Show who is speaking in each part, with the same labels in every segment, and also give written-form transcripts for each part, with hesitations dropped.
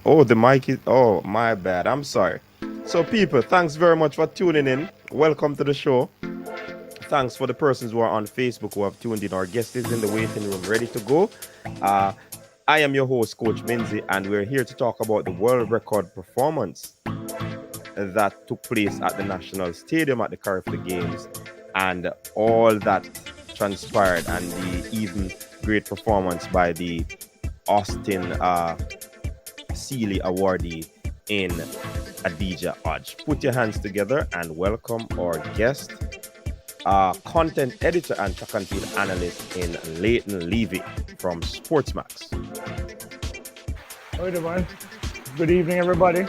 Speaker 1: Oh, the mic is. Oh, my bad. I'm sorry. So, people, thanks very much for tuning in. Welcome to the show. Thanks for the persons who are on Facebook who have tuned in. Our guest is in the waiting room, ready to go. Uh, I am your host, Coach Benzi, and we're here to talk about the world record performance that took place at the National Stadium at the Carifta Games and all that transpired, and the even great performance by the Austin Sealy awardee in Adija Hodge. Put your hands together and welcome our guest, content editor and track and field analyst in Leighton, Levy from Sportsmax.
Speaker 2: Hi, everyone. Good evening, everybody.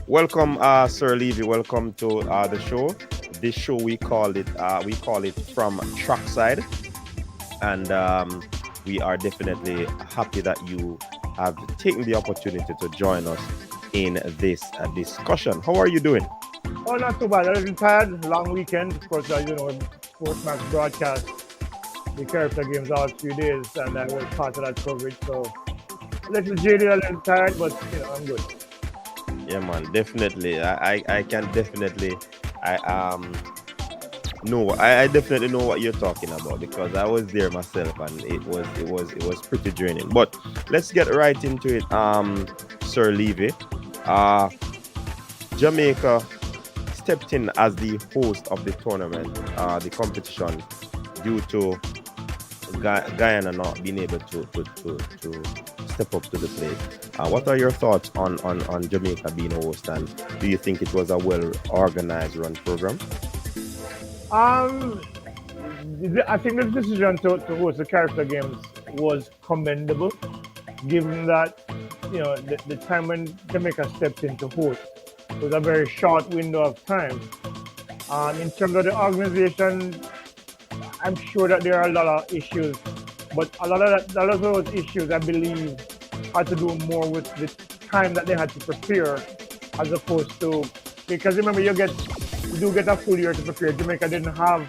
Speaker 1: Welcome, Sir Levy. Welcome to the show. This show we call it from trackside, and we are definitely happy that you have taken the opportunity to join us in this discussion. How are you doing?
Speaker 2: Oh, not too bad. A little tired. Long weekend. Of course, Sportsmax broadcast the Carifta games all 3 days, and I was part of that coverage. So a little jaded, a little tired, but I'm good.
Speaker 1: Yeah, man, definitely. I can definitely I definitely know what you're talking about because I was there myself and it was pretty draining. But let's get right into it. Sir Levy. Jamaica stepped in as the host of the tournament, the competition, due to Guyana not being able to step up to the plate. What are your thoughts on Jamaica being a host, and do you think it was a well organized run program?
Speaker 2: I think the decision to host the Carifta games was commendable, given that the time when Jamaica stepped in to host was a very short window of time. In terms of the organization, I'm sure that there are a lot of issues, but a lot of those issues, I believe, had to do more with the time that they had to prepare, as opposed to, because remember, you do get a full year to prepare. Jamaica didn't have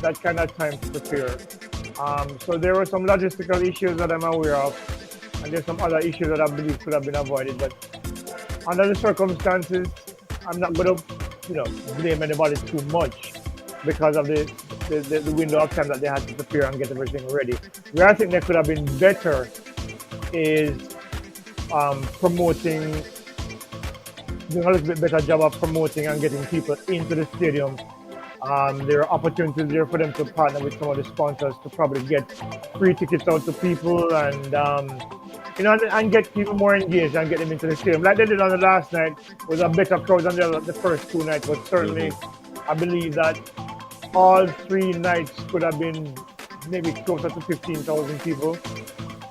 Speaker 2: that kind of time to prepare. So there were some logistical issues that I'm aware of, and there's some other issues that I believe could have been avoided. But under the circumstances, I'm not going to, blame anybody too much because of the window of time that they had to prepare and get everything ready. Where I think they could have been better is promoting, doing a little bit better job of promoting and getting people into the stadium. There are opportunities there for them to partner with some of the sponsors to probably get free tickets out to people and get people more engaged and get them into the stadium. Like they did on the last night, was a better crowd than the first two nights, but certainly I believe that all 3 nights could have been maybe closer to 15,000 people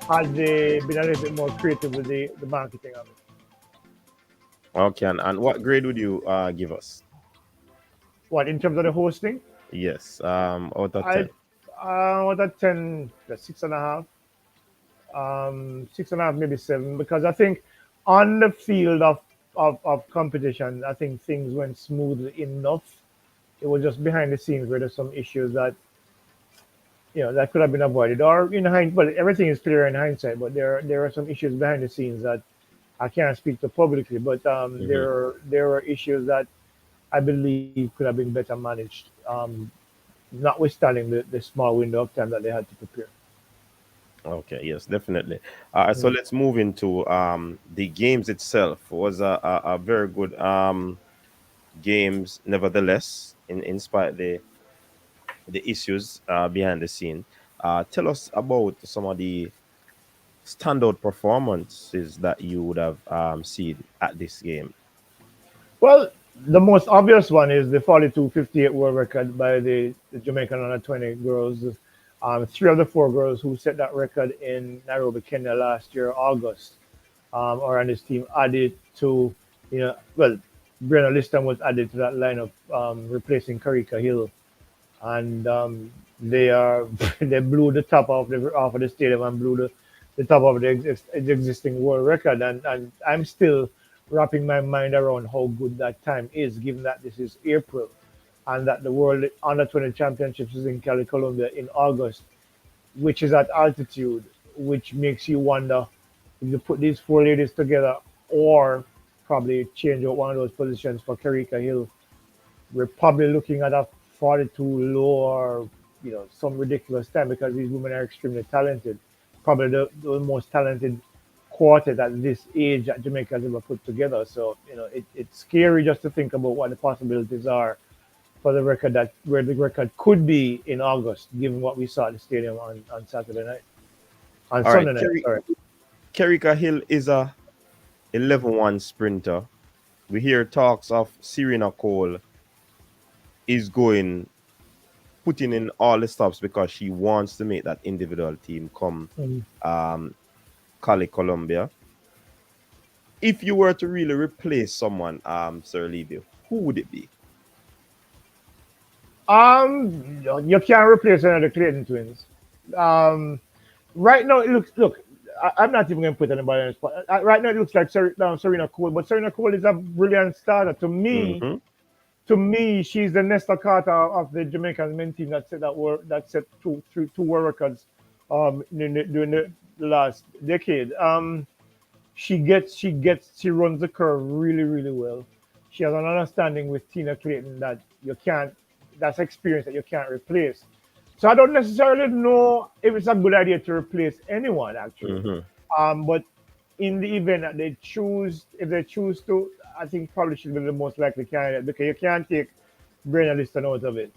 Speaker 2: had they been a little bit more creative with the marketing of it.
Speaker 1: Okay, and what grade would you give us?
Speaker 2: What, in terms of the hosting?
Speaker 1: Yes, out of 10.
Speaker 2: Out of 10, 6.5. 6.5, maybe 7, because I think on the field of competition, I think things went smoothly enough. It was just behind the scenes where there's some issues that that could have been avoided, or in hindsight. Well, everything is clear in hindsight, but there are some issues behind the scenes that I can't speak to publicly. But there were issues that I believe could have been better managed, notwithstanding the small window of time that they had to prepare.
Speaker 1: Okay, yes, definitely. So
Speaker 2: Mm.
Speaker 1: let's move into the games itself. Was a very good games, nevertheless, in spite the issues behind the scene. Tell us about some of the standout performances that you would have seen at this game.
Speaker 2: Well, the most obvious one is the 42-58 world record by the Jamaican under 20 girls. Three of the four girls who set that record in Nairobi, Kenya last year, August, are on this team added to, well, Brenna Liston was added to that lineup, replacing Karika Hill, and they are they blew the top off of the stadium and blew the top of the existing world record, and I'm still wrapping my mind around how good that time is, given that this is April, and that the World Under 20 Championships is in Cali, Colombia in August, which is at altitude, which makes you wonder if you put these four ladies together, or probably change out one of those positions for Karika Hill, we're probably looking at a 42 low, or some ridiculous time, because these women are extremely talented. Probably the most talented quartet at this age that Jamaica has ever put together. So it's scary just to think about what the possibilities are for the record, that where the record could be in August, given what we saw at the stadium on Saturday night, on
Speaker 1: All right,
Speaker 2: Sunday night. Sorry.
Speaker 1: Kerika Hill is a 11-1 sprinter. We hear talks of Serena Cole is going putting in all the stops because she wants to make that individual team come
Speaker 2: Mm.
Speaker 1: um Cali, Colombia. If you were to really replace someone, Sir Levy, who would it be?
Speaker 2: You can't replace another Clayton twins. Um, right now, it looks. Look, I'm not even going to put anybody on the spot. Right now, it looks like Serena Cole, but Serena Cole is a brilliant starter.
Speaker 1: Mm-hmm.
Speaker 2: To me, she's the Nesta Carter of the Jamaican men team that set two world records during the last decade. She runs the curve really, really well. She has an understanding with Tina Clayton that you can't that's experience that you can't replace. So I don't necessarily know if it's a good idea to replace anyone, actually.
Speaker 1: Mm-hmm.
Speaker 2: But in the event that if they choose to, I think probably should be the most likely candidate, because you can't take Brenna Liston out of it.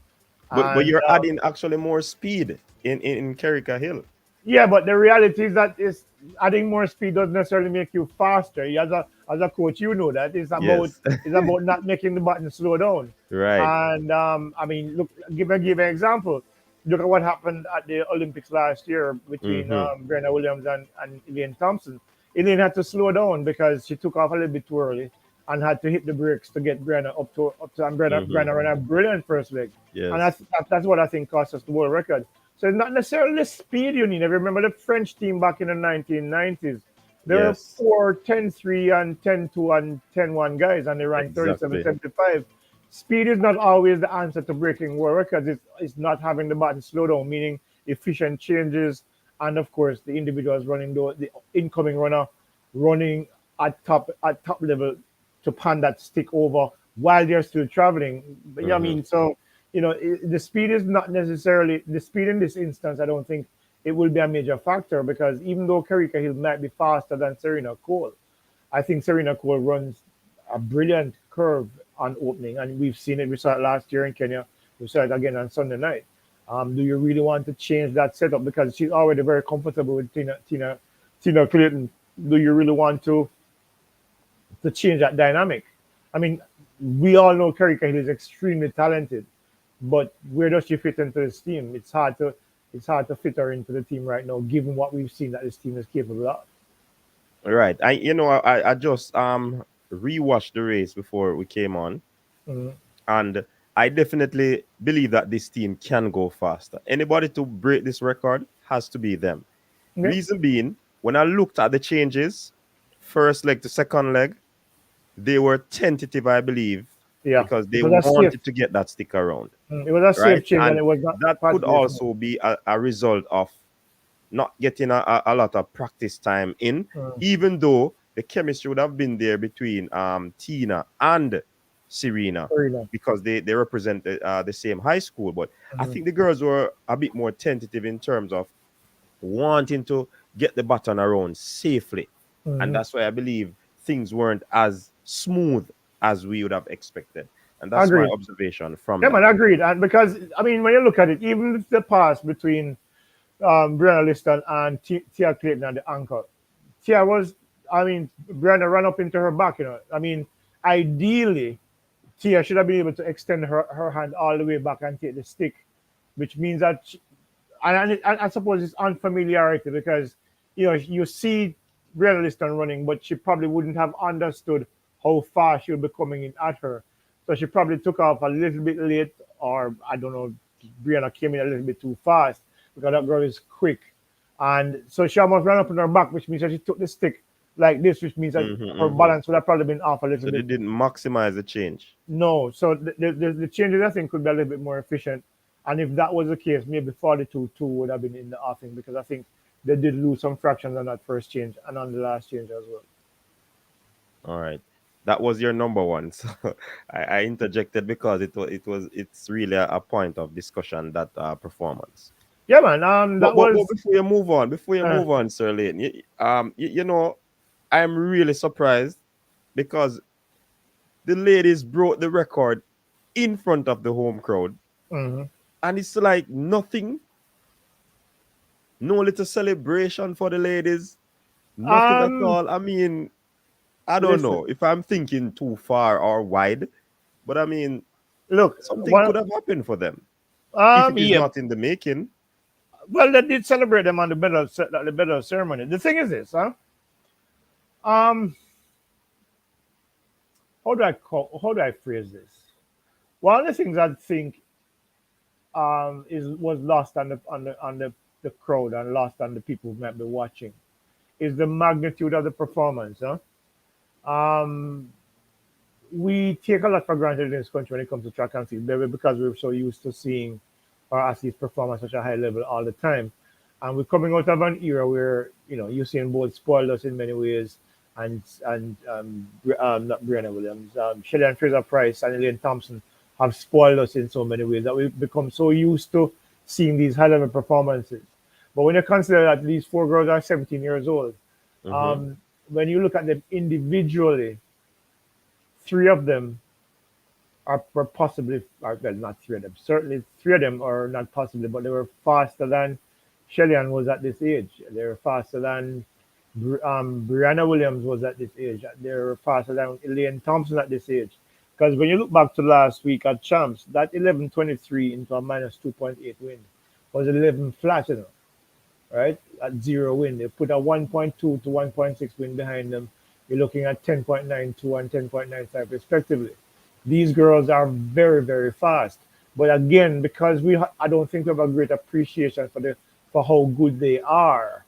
Speaker 1: But
Speaker 2: And
Speaker 1: you're adding actually more speed in Kerika Hill.
Speaker 2: yeah, but the reality is that is adding more speed doesn't necessarily make you faster. As a coach, you know that
Speaker 1: Yes.
Speaker 2: it's about not making the button slow down.
Speaker 1: Right.
Speaker 2: And I mean, look, give an example. Look at what happened at the Olympics last year between
Speaker 1: Mm-hmm.
Speaker 2: Brenna Williams and Elaine Thompson. Elaine had to slow down because she took off a little bit too early and had to hit the brakes to get Brenna up to, and
Speaker 1: Mm-hmm.
Speaker 2: Brenna ran a brilliant first leg. And
Speaker 1: Yes.
Speaker 2: that's what I think cost us the world record. So it's not necessarily the speed you need. I remember the French team back in the 1990s. There were
Speaker 1: Yes.
Speaker 2: four 10-3 and 10-2 and 10-1 guys, and they ran
Speaker 1: Exactly.
Speaker 2: 37-75. Speed is not always the answer to breaking world records. It's not having the button slow down, meaning efficient changes, and of course the individuals running the incoming runner running at top level to pan that stick over while they're still traveling. But, I
Speaker 1: Mm-hmm.
Speaker 2: mean, so the speed is not necessarily the speed in this instance. I don't think it will be a major factor, because even though Karika Hill might be faster than Serena Cole, I think Serena Cole runs a brilliant curve on opening, and we've seen it. We saw it last year in Kenya. We saw it again on Sunday night. Do you really want to change that setup, because she's already very comfortable with Tina Clayton? Do you really want to change that dynamic? I mean, we all know Karika Hill is extremely talented, but where does she fit into this team? It's hard to fit her into the team right now, given what we've seen that this team is capable of.
Speaker 1: Right. I just rewatched the race before we came on,
Speaker 2: Mhm.
Speaker 1: and I definitely believe that this team can go faster. Anybody to break this record has to be them.
Speaker 2: Okay.
Speaker 1: Reason being, when I looked at the changes, first leg to second leg, they were tentative, I believe,
Speaker 2: Yeah,
Speaker 1: because
Speaker 2: it
Speaker 1: they
Speaker 2: was a safe.
Speaker 1: wanted to get that stick around,
Speaker 2: It was a
Speaker 1: right?
Speaker 2: safe change, and
Speaker 1: And
Speaker 2: it was not
Speaker 1: that could
Speaker 2: particularly smooth.
Speaker 1: also be a result of not getting a lot of practice time in,
Speaker 2: Mm.
Speaker 1: even though the chemistry would have been there between Tina and Serena,
Speaker 2: Very nice.
Speaker 1: because they represent the same high school. But I
Speaker 2: Mhm.
Speaker 1: think the girls were a bit more tentative in terms of wanting to get the baton around safely. And
Speaker 2: Mhm.
Speaker 1: that's why I believe things weren't as smooth as we would have expected. And that's my
Speaker 2: Agreed.
Speaker 1: observation from
Speaker 2: Yeah,
Speaker 1: that.
Speaker 2: man, agreed. And because I mean, when you look at it, even the pass between Brenna Liston and Tia Clayton at the anchor, Tia was, I mean, Brenna ran up into her back. I mean, ideally, Tia should have been able to extend her hand all the way back and take the stick, which means that and I suppose it's unfamiliarity because you see Liston running, but she probably wouldn't have understood how fast she would be coming in at her. So she probably took off a little bit late, or I don't know, Brianna came in a little bit too fast because that girl is quick. And so she almost ran up on her back, which means that she took the stick like this, which means that
Speaker 1: Hmm,
Speaker 2: her
Speaker 1: hmm.
Speaker 2: balance would have probably been off a little
Speaker 1: So they
Speaker 2: bit.
Speaker 1: didn't maximize the change.
Speaker 2: No, so the changes I think could be a little bit more efficient. And if that was the case, maybe 42-2 would have been in the offing because I think they did lose some fractions on that first change and on the last change as well.
Speaker 1: All right. That was your number one. So I interjected because it's really a point of discussion, that performance.
Speaker 2: Yeah, man.
Speaker 1: But,
Speaker 2: That
Speaker 1: but, but
Speaker 2: was
Speaker 1: before you
Speaker 2: uh,
Speaker 1: move on, Sir Leighton, you know, I'm really surprised because the ladies broke the record in front of the home crowd,
Speaker 2: mhm.
Speaker 1: and it's like nothing, no little celebration for the ladies, nothing at
Speaker 2: um.
Speaker 1: all. I mean, I don't
Speaker 2: Listen,
Speaker 1: know if I'm thinking too far or wide, but I mean,
Speaker 2: look.
Speaker 1: something
Speaker 2: One.
Speaker 1: could have happened for them if it is
Speaker 2: Yeah.
Speaker 1: not in the making.
Speaker 2: Well, they did celebrate them on the medal ceremony. The thing is this, huh? Um. How do I phrase this? One of the things I think is was lost on the crowd and lost on the people who might be watching is the magnitude of the performance. Huh? Um, we take a lot for granted in this country when it comes to track and field, maybe because we're so used to seeing our athletes perform at such a high level all the time. And we're coming out of an era where Usain Bolt spoiled us in many ways, and not Brianna Williams, Shelley Fraser Price, and Elaine Thompson have spoiled us in so many ways that we've become so used to seeing these high level performances. But when you consider that these four girls are 17 years old,
Speaker 1: Hmm.
Speaker 2: um, when you look at them individually, three of them were possibly, or, well, not three of them, certainly three of them are not possibly, but they were faster than Shellyan was at this age. They were faster than Brianna Williams was at this age. They were faster than Elaine Thompson at this age. Because when you look back to last week at Champs, that 11:23 into a minus 2.8 win was 11 flat, right? At zero win. They put a 1.2 to 1.6 win behind them. You're looking at 10.92 and 10.95 respectively. These girls are very, very fast. But again, because I don't think we have a great appreciation for how good they are.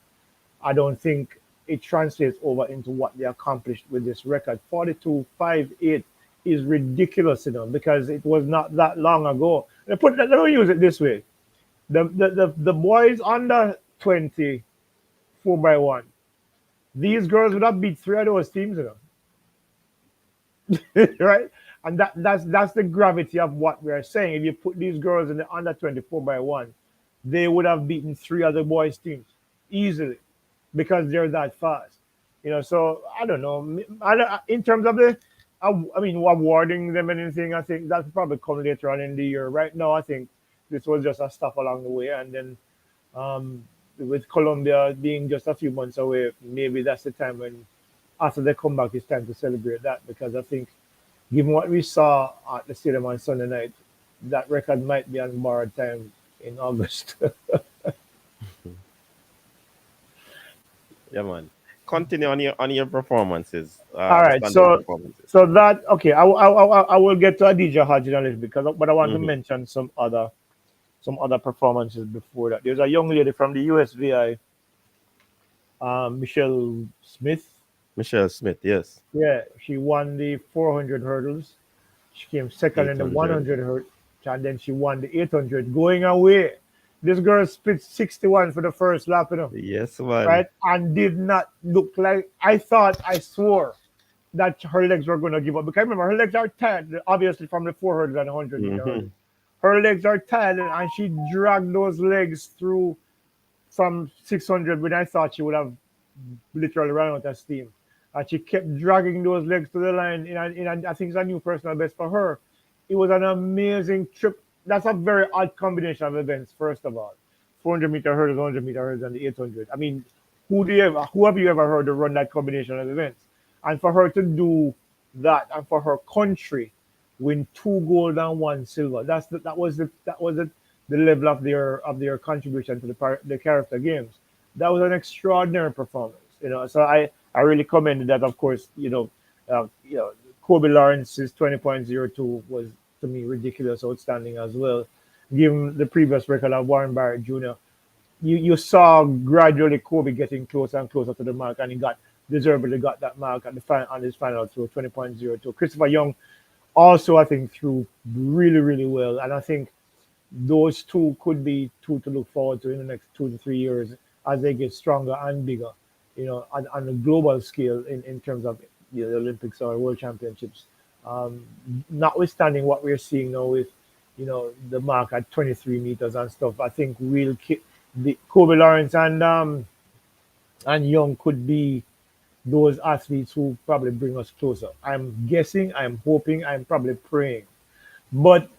Speaker 2: I don't think it translates over into what they accomplished with this record. 42.58 is ridiculous, because it was not that long ago. Let me use it this way: the boys under 20 4x1. These girls would have beat three of those teams, right? And that's the gravity of what we are saying. If you put these girls in the under 24x1, they would have beaten three other boys teams easily because they're that fast. So I don't know. In terms of I mean, awarding them anything, I think that's probably come later on in the year. Right now, I think this was just a stop along the way, and then um, with Colombia being just a few months away, maybe that's the time when, after they come back, it's time to celebrate that. Because I think, given what we saw at the stadium on Sunday night, that record might be on borrowed time in August.
Speaker 1: Yeah, man. Continue on your performances,
Speaker 2: All
Speaker 1: the
Speaker 2: right,
Speaker 1: standout
Speaker 2: so
Speaker 1: performances.
Speaker 2: that okay. I will get to Adija Hadji in a little bit, but I want to
Speaker 1: Hmm.
Speaker 2: mention some other performances before that. There's a young lady from the USVI, Michelle Smith.
Speaker 1: Michelle Smith, yes.
Speaker 2: Yeah, she won the 400 hurdles. She came second in the
Speaker 1: 800.
Speaker 2: 100 hurdles, and then she won the 800 going away. This girl split 61 for the first lap,
Speaker 1: Yes, man.
Speaker 2: right? And did not look like, I thought, I swore that her legs were going to give up. Because remember, her legs are tired, obviously, from the 400 and 100 meter hurdles.
Speaker 1: Hmm.
Speaker 2: Her legs are tired, and she dragged those legs through from 600 when I thought she would have literally ran out of steam. And she kept dragging those legs to the line. I think it's a new personal best for her. It was an amazing trip. That's a very odd combination of events, first of all. 400-meter hurdles, 100-meter hurdles, and the 800. I mean, who have you ever heard to run that combination of events? And for her to do that, and for her country win 2 gold and 1 silver, that was the level of their contribution to the Carifta Games. That was an extraordinary performance, So I really commended that. Of course, Kobe Lawrence's 20.02 was to me ridiculous, outstanding as well. Given the previous record of Warren Barrett Jr., you saw gradually Kobe getting closer and closer to the mark, and he deservedly got that mark on his final throw, 20.02. Christopher Young also, I think, threw really, really well, and I think those two could be two to look forward to in the next 2 to 3 years as they get stronger and bigger, on a global scale in terms of the Olympics or World Championships. Notwithstanding what we're seeing now with, the mark at 23 meters and stuff, I think the Kobe Lawrence and Young could be those athletes who probably bring us closer. I'm guessing, I'm hoping, I'm probably praying. But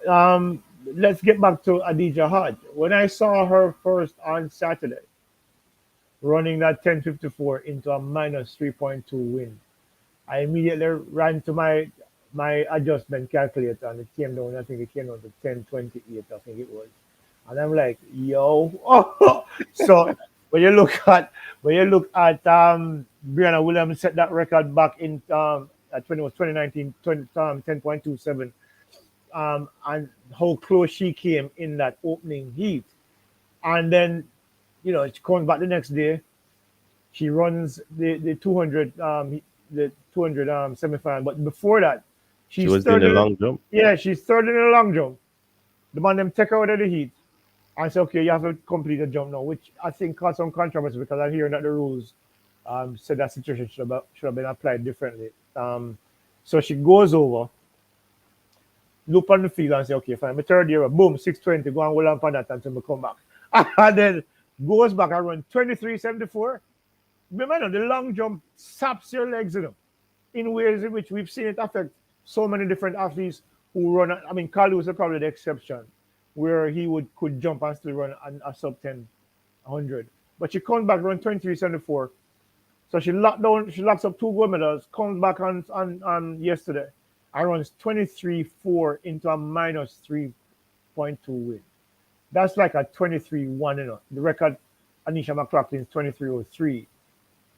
Speaker 2: let's get back to Adija Hart. When I saw her first on Saturday, running that 10:54 into a -3.2 win, I immediately ran to my adjustment calculator, and it came down. I think it came down to 10:28. I think it was, and I'm like, yo. So when you look at Brianna Williams set that record back in at 2019, 10.27, and how close she came in that opening heat, and then she comes back the next day. She runs the 200 semifinal, but before that,
Speaker 1: She was in the long jump.
Speaker 2: Yeah, she's third in the long jump. The man them take her out of the heat and say, okay, you have to complete the jump now, which I think caused some controversy because I'm hearing that the rules said that situation should have been applied differently. So she goes over, look on the field and say, okay, fine, my third year, boom, 620, go and hold on for that until we come back. And then goes back and run 23.74. Remember, the long jump saps your legs, in ways in which we've seen it affect so many different athletes who run. I mean, Carl was probably the exception, where he could jump and still run a sub 10 100. But she comes back run 23.74. So she locks up 2 gold medals, comes back on yesterday, and runs 23.4 into a -3.2 win. That's like a 23-1, The record, Anisha McLaughlin's 23.03.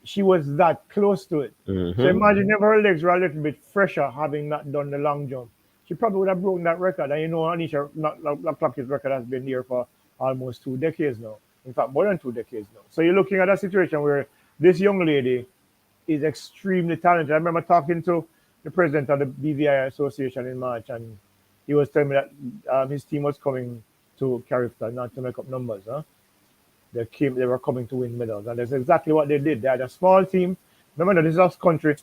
Speaker 2: She was that close to it.
Speaker 1: Mm-hmm.
Speaker 2: So imagine if her legs were a little bit fresher, having not done the long jump. She probably would have broken that record. And Anisha McLaughlin's record has been here for almost 2 decades now. In fact, more than 2 decades now. So you're looking at a situation where this young lady is extremely talented. I remember talking to the president of the BVI Association in March, and he was telling me that his team was coming to Carifta, not to make up numbers. They were coming to win medals, and that's exactly what they did. They had a small team. Remember, this is our country.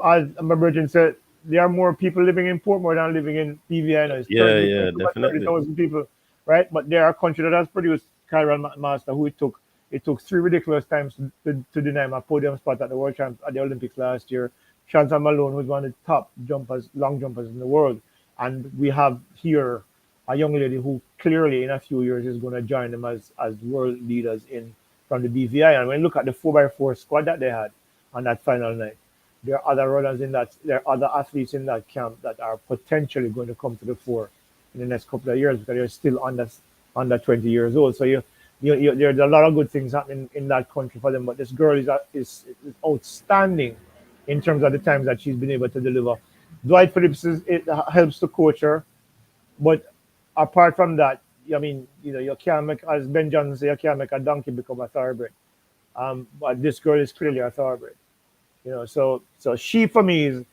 Speaker 2: As my brother said, there are more people living in Portmore than living in PVI. It's
Speaker 1: definitely
Speaker 2: 30,000 people, right? But there are a country that has produced Kyron Master, who it took 3 ridiculous times to deny him a podium spot at the at the Olympics last year. Chantal Malone was one of the top long jumpers in the world, and we have here a young lady who clearly in a few years is going to join them as world leaders from the BVI. And when you look at the 4x4 squad that they had on that final night, there are other runners there are other athletes in that camp that are potentially going to come to the fore in the next couple of years because they're still under 20 years old. So there's a lot of good things happening in that country for them. But this girl is outstanding in terms of the times that she's been able to deliver. Dwight Phillips it helps to coach her, but apart from that, I mean, you can't make, as Ben Johnson said, you can't make a donkey become a thoroughbred. But this girl is clearly a thoroughbred. So she for me is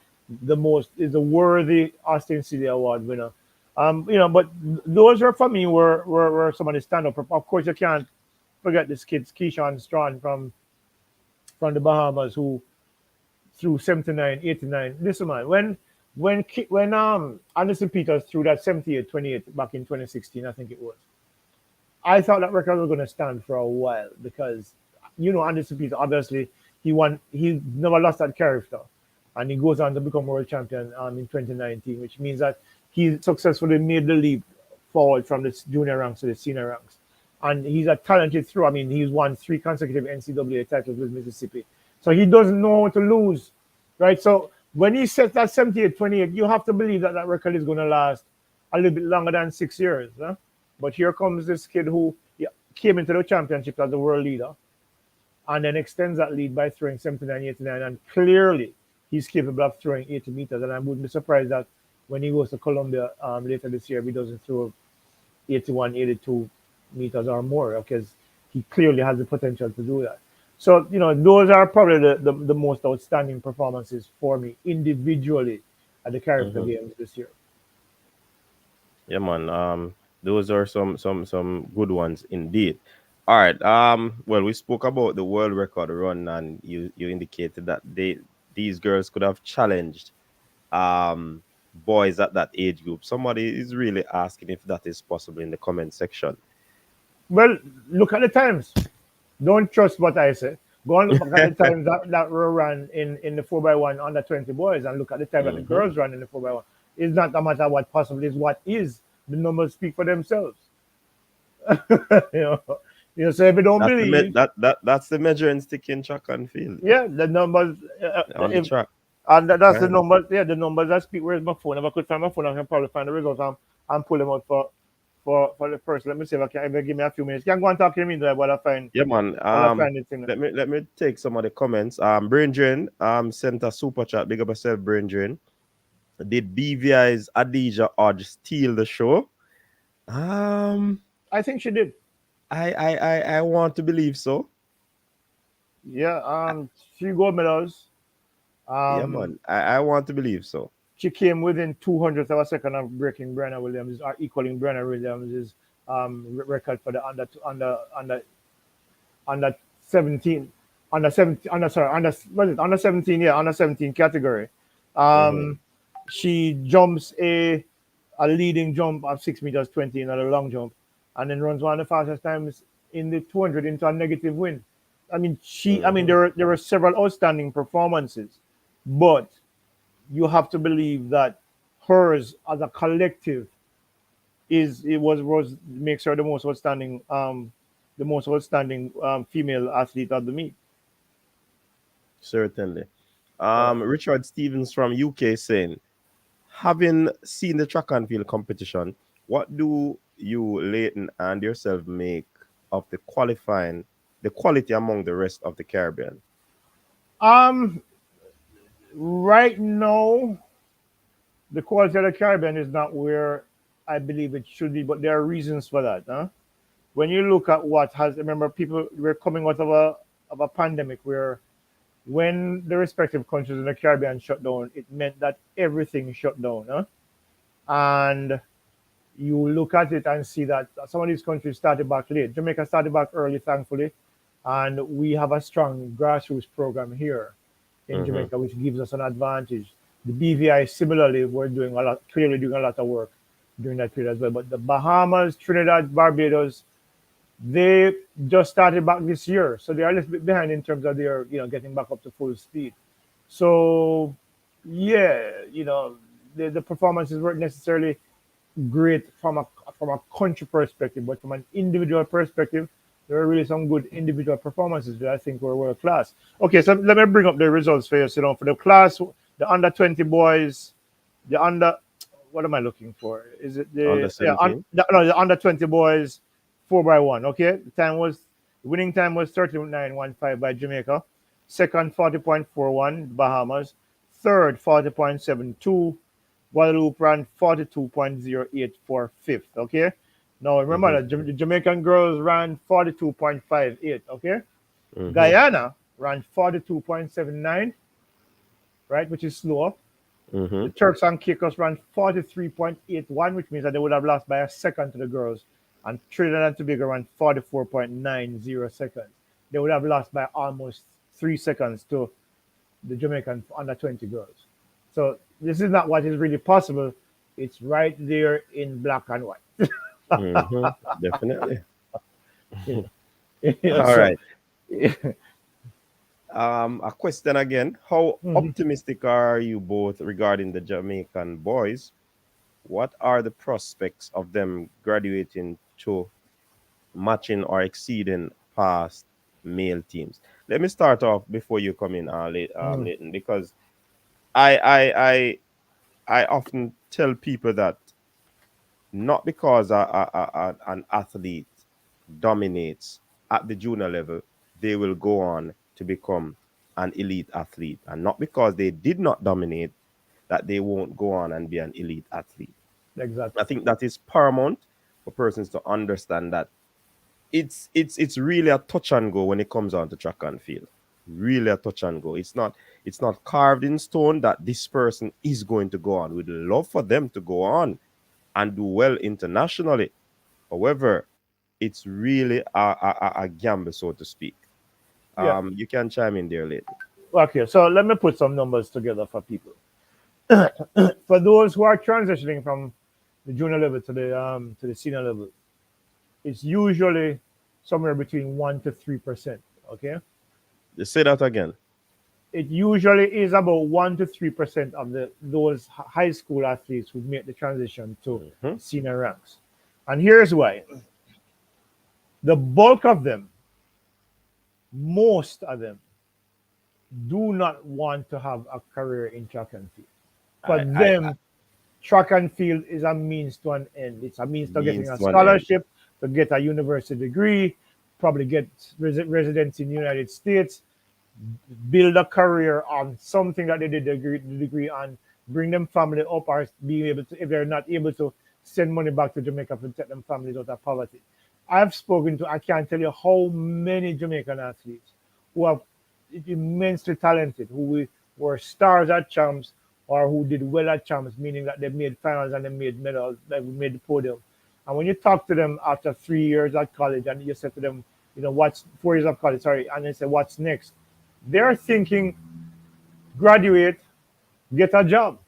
Speaker 2: a worthy Austin City Award winner. But those are for me were some of the stand up. Of course, you can't forget this kid, Keyshawn Strawn from the Bahamas, who threw 79, 89. Listen, man, when Anderson Peters threw that 78-28 back in 2016, I think it was, I thought that record was going to stand for a while because, Undisputed, obviously, he never lost at Carifta. And he goes on to become world champion in 2019, which means that he successfully made the leap forward from the junior ranks to the senior ranks. And he's a talented thrower. I mean, he's won 3 consecutive NCAA titles with Mississippi. So he doesn't know how to lose, right? So when he sets that 78-28, you have to believe that that record is going to last a little bit longer than 6 years. Huh? But here comes this kid who came into the championship as the world leader and then extends that lead by throwing 79-89. And clearly, he's capable of throwing 80 meters. And I wouldn't be surprised that when he goes to Columbia later this year, if he doesn't throw 81, 82 meters or more, because he clearly has the potential to do that. So, those are probably the most outstanding performances for me individually at the Carifta Games this year.
Speaker 1: Yeah, man. Those are some good ones indeed. All right. Well, we spoke about the world record run, and you indicated that these girls could have challenged boys at that age group. Somebody is really asking if that is possible in the comment section.
Speaker 2: Well, look at the times. Don't trust what I say. Go and look at the times that were run in the 4x1 under 20 boys and look at the time that the girls run in the 4x1. It's not a matter of what possible is, what is. The numbers speak for themselves. So if you don't believe
Speaker 1: that's the measuring stick in track and field.
Speaker 2: Yeah, the numbers
Speaker 1: on the track.
Speaker 2: And that's the numbers. Yeah, the numbers that speak. Where's my phone? If I could find my phone, I can probably find the results and pull them out for the person. Let me see if I can. If give me a few minutes, can go and talk to me there while I find.
Speaker 1: Yeah, man. Let me take some of the comments. Brain Drain sent a super chat. Big up yourself, Brain Drain. Did BVI's Adija Hodge steal the show?
Speaker 2: I think she did.
Speaker 1: I want to believe so.
Speaker 2: Yeah. 3 gold medals.
Speaker 1: Yeah, man. I want to believe so.
Speaker 2: She came within 200th of a second of breaking Brenna Williams, or equaling Brenna Williams' record for the under 17 under 17 category. She jumps a leading jump of 6 meters 20 in a long jump, and then runs one of the fastest times in the 200 into a negative win. I mean, there were several outstanding performances, but you have to believe that hers as a collective makes her the most outstanding female athlete of the meet.
Speaker 1: Certainly. Richard Stevens from UK saying, having seen the track and field competition, what do you, Leighton, and yourself make of the quality among the rest of the Caribbean?
Speaker 2: Right now, the quality of the Caribbean is not where I believe it should be, but there are reasons for that. Huh? When you look at remember, people were coming out of a pandemic where when the respective countries in the Caribbean shut down, it meant that everything shut down. Huh? And you look at it and see that some of these countries started back late. Jamaica started back early, thankfully, and we have a strong grassroots program here in Jamaica, which gives us an advantage. The BVI similarly were clearly doing a lot of work during that period as well. But the Bahamas, Trinidad, Barbados, they just started back this year, so they are a little bit behind in terms of their getting back up to full speed. So yeah, the performances weren't necessarily great from a country perspective, but from an individual perspective, there are really some good individual performances that I think were world class. Okay, so let me bring up the results for you. So for the class, the under 20 boys, what am I looking for? Is it the
Speaker 1: under 17?
Speaker 2: The under 20 boys 4x1? Okay, the winning time was 39.15 by Jamaica. Second 40.41 Bahamas. Third 40.72. Guadeloupe ran 42.08 for fifth. Okay. Now remember that the Jamaican girls ran 42.58. Okay. Guyana ran 42.79, right, which is slower. The Turks and Caicos ran 43.81, which means that they would have lost by a second to the girls. And Trinidad and Tobago ran 44.90 seconds. They would have lost by almost 3 seconds to the Jamaican under 20 girls. So this is not what is really possible. It's right there in black and white.
Speaker 1: Definitely.
Speaker 2: You know,
Speaker 1: All
Speaker 2: so
Speaker 1: right. A question again. How
Speaker 2: mhm.
Speaker 1: optimistic are you both regarding the Jamaican boys? What are the prospects of them graduating to matching or exceeding past male teams? Let me start off before you come in,
Speaker 2: Mm.
Speaker 1: Leighton, because I, I I I often tell people that not because an athlete dominates at the junior level, they will go on to become an elite athlete, and not because they did not dominate that they won't go on and be an elite athlete. I
Speaker 2: Exactly.
Speaker 1: think that is paramount for persons to understand that it's really a touch and go when it comes on to track and field. Really a touch and go. It's not carved in stone that this person is going to go on. We'd love for them to go on and do well internationally. However, it's really a gamble, so to speak.
Speaker 2: Yeah.
Speaker 1: You can chime in there later.
Speaker 2: Okay. So let me put some numbers together for people. For those who are transitioning from the junior level to the senior level, it's usually somewhere between 1 to 3%. Okay.
Speaker 1: Just say that again.
Speaker 2: It usually is about 1 to 3% of those high school athletes who make the transition to
Speaker 1: Hmm.
Speaker 2: senior ranks. And here's why: the bulk of them, most of them, do not want to have a career in track and field. For
Speaker 1: I
Speaker 2: them, track and field is a means to an end. It's a means to getting
Speaker 1: means
Speaker 2: a
Speaker 1: to an end.
Speaker 2: scholarship, to get a university degree, probably get residency in the United States, build a career on something that they did the degree on, bring them family up, or being able to, if they're not able to, send money back to Jamaica to take them families out of poverty. I've spoken to, I can't tell you how many Jamaican athletes who are immensely talented, who were stars at champs or who did well at champs, meaning that they made finals and they made medals, they made the podium. And when you talk to them after 3 years at college and you say to them, what's 4 years of college, sorry, and they say, what's next? They're thinking graduate, get a job,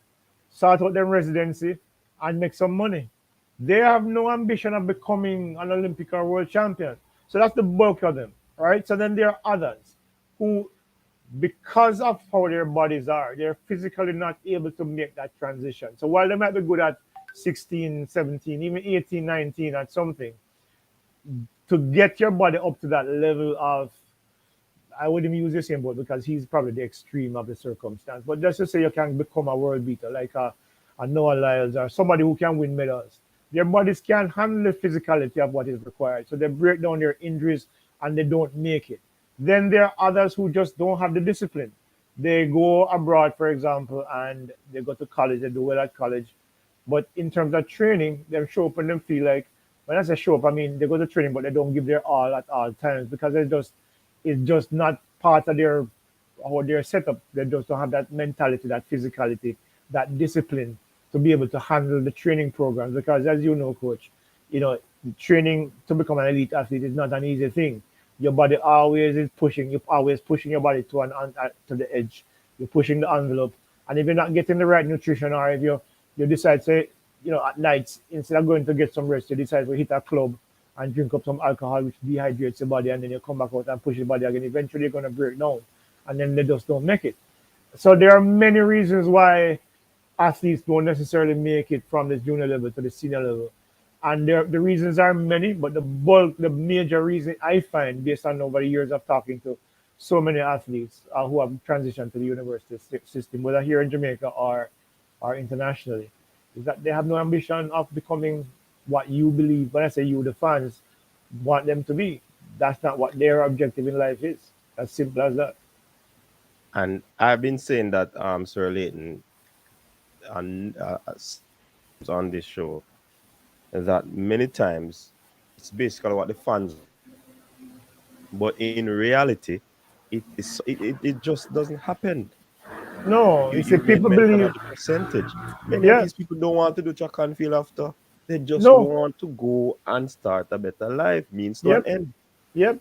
Speaker 2: start out their residency, and make some money. They have no ambition of becoming an Olympic or world champion. So that's the bulk of them, right? So then there are others who, because of how their bodies are, they're physically not able to make that transition. So while they might be good at 16, 17, even 18, 19 at something, to get your body up to that level of, I wouldn't use the same word because he's probably the extreme of the circumstance. But just to say you can become a world beater like a Noah Lyles or somebody who can win medals. Their bodies can't handle the physicality of what is required. So they break down their injuries and they don't make it. Then there are others who just don't have the discipline. They go abroad, for example, and they go to college, they do well at college. But in terms of training, they show up and them feel like, when I say show up, I mean they go to training, but they don't give their all at all times because it's just not part of their how they're set up. They just don't have that mentality, that physicality, that discipline to be able to handle the training programs. Because as you know, coach, training to become an elite athlete is not an easy thing. Your body always is pushing. You're always pushing your body to the edge. You're pushing the envelope, and if you're not getting the right nutrition, or if you decide, say, at nights, instead of going to get some rest, you decide to hit a club and drink up some alcohol, which dehydrates your body, and then you come back out and push your body again. Eventually, you're going to break down, and then they just don't make it. So there are many reasons why athletes don't necessarily make it from the junior level to the senior level. And the reasons are many, but the major reason I find, based on over the years of talking to so many athletes who have transitioned to the university system, whether here in Jamaica or internationally, is that they have no ambition of becoming what you believe. When I say you, the fans, want them to be. That's not what their objective in life is. As simple as that.
Speaker 1: And I've been saying that, Sir Leighton, on this show, that many times it's basically what the fans, but in reality, it just doesn't happen.
Speaker 2: No,
Speaker 1: You
Speaker 2: you see,
Speaker 1: you made
Speaker 2: people
Speaker 1: mention of
Speaker 2: believe,
Speaker 1: the percentage. Many of
Speaker 2: yeah,
Speaker 1: these people don't want to do track and field after. They just
Speaker 2: no,
Speaker 1: want to go and start a better life. Means to an
Speaker 2: yep,
Speaker 1: end.
Speaker 2: yep.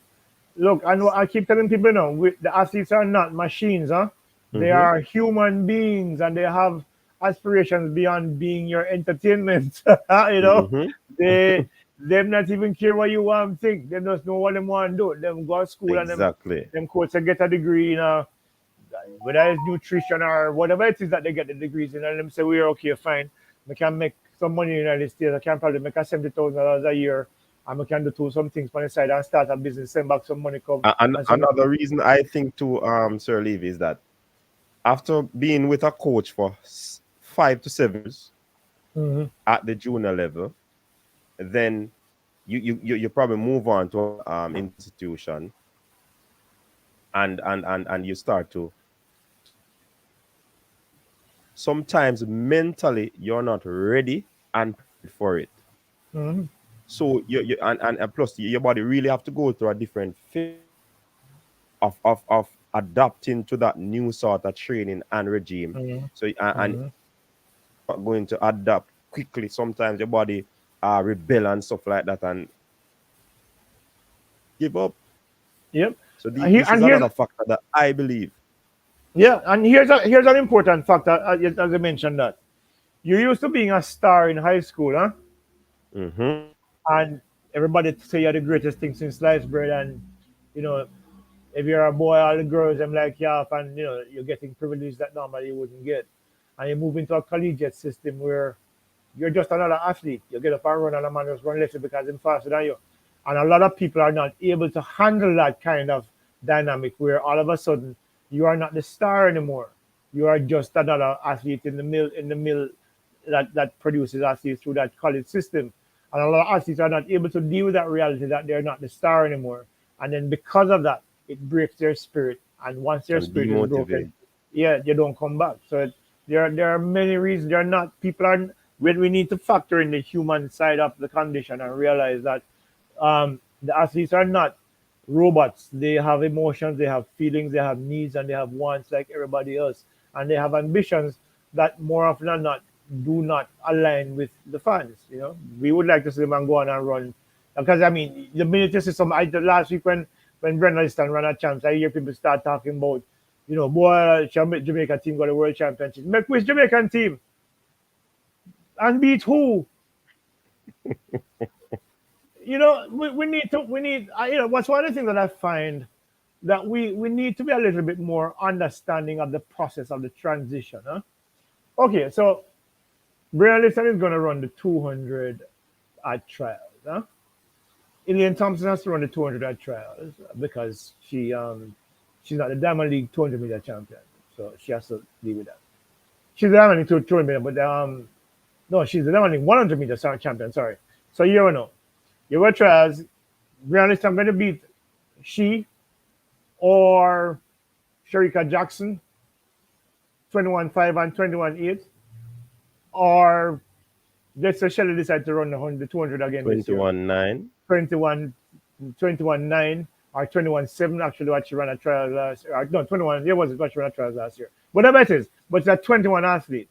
Speaker 2: Look, and what I keep telling people now, the athletes are not machines, huh? They
Speaker 1: Mm-hmm.
Speaker 2: are human beings, and they have aspirations beyond being your entertainment. you know,
Speaker 1: Mm-hmm.
Speaker 2: they them not even care what you want to think. Them just know what them want to do. Them go to school and
Speaker 1: Exactly.
Speaker 2: them coach and get a degree in whether it's nutrition or whatever it is that they get the degrees in, and them say we're okay, fine. We can make some money in the United States. I can probably make a $70,000 a year, and we can do some things on the side and start a business, send back some money, come
Speaker 1: And
Speaker 2: and some
Speaker 1: another
Speaker 2: money.
Speaker 1: reason I think too, Sir Levy, is that after being with a coach for 5 to 7 years
Speaker 2: Mm-hmm.
Speaker 1: at the junior level, then you probably move on to institution, and you start to sometimes mentally you're not ready and prepared for it.
Speaker 2: Mm-hmm.
Speaker 1: So and plus your body really have to go through a different phase of adapting to that new sort of training and regime.
Speaker 2: Mm-hmm.
Speaker 1: So and
Speaker 2: Mm-hmm.
Speaker 1: not going to adapt quickly. Sometimes your body rebel and stuff like that and give up.
Speaker 2: Yep.
Speaker 1: So
Speaker 2: Here
Speaker 1: this is
Speaker 2: and here's
Speaker 1: another factor that I believe.
Speaker 2: yeah, and here's an important factor as I mentioned that you used to being a star in high school, huh?
Speaker 1: Mm-hmm.
Speaker 2: And everybody say you're the greatest thing since sliced bread, and you know if you're a boy, all the girls them like you off, and you're getting privileges that normally you wouldn't get, and you move into a collegiate system where you're just another athlete. You get up and run, and a man just run less because he's faster than you. And a lot of people are not able to handle that kind of dynamic where all of a sudden you are not the star anymore. You are just another athlete in the mill that produces athletes through that college system. And a lot of athletes are not able to deal with that reality that they're not the star anymore. And then because of that, it breaks their spirit. And once their
Speaker 1: And
Speaker 2: spirit is broken,
Speaker 1: demotivate.
Speaker 2: yeah, they don't come back. So there are many reasons. They're not people are when we need to factor in the human side of the condition and realize that the athletes are not robots. They have emotions, they have feelings, they have needs, and they have wants like everybody else. And they have ambitions that more often than not do not align with the fans. We would like to see them go on and run. Because I mean, the minute you see last week when Brenna ran a champs, I hear people start talking about, boy, Jamaica team got a world championship. Make which Jamaican team and beat who? What's one of the things that I find that we need to be a little bit more understanding of the process of the transition. Huh? Okay, so Brian Liston is going to run the 200 at trials. Huh? Elaine Thompson has to run the 200 at trials because she's not the Diamond League 200-meter champion, so she has to deal with that. She's the Diamond League 200-meter, but no, she's the Diamond League 100-meter champion. Sorry. So you don't know. You were trials. Brian Liston going to beat she or Sherika Jackson, 21-5 and 21-8, or let's say Shelley decide to run the 200 again this year.
Speaker 1: 21-9.
Speaker 2: 21-9 or 21-7, actually, what she ran a trial last year. No, 21, it wasn't what she ran a trial last year. Whatever it is, but it's a 21 athlete.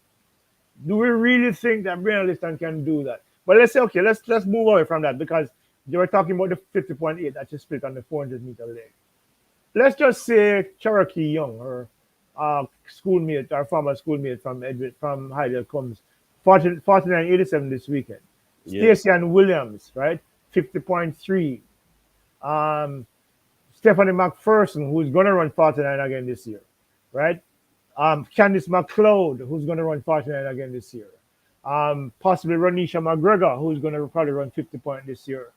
Speaker 2: Do we really think that Brian Liston can do that? But let's say, okay, let's move away from that because they were talking about the 50.8 that she split on the 400-meter leg. Let's just say Cherokee Young or schoolmate or former schoolmate from Highdale comes 49.87 this weekend.
Speaker 1: Yes.
Speaker 2: Stacey and Williams, right? 50.3. Stephanie McPherson, who's going to run 49 again this year, right? Candice McLeod, who's going to run 49 again this year. Possibly Ronisha McGregor, who's going to probably run 50 point this year.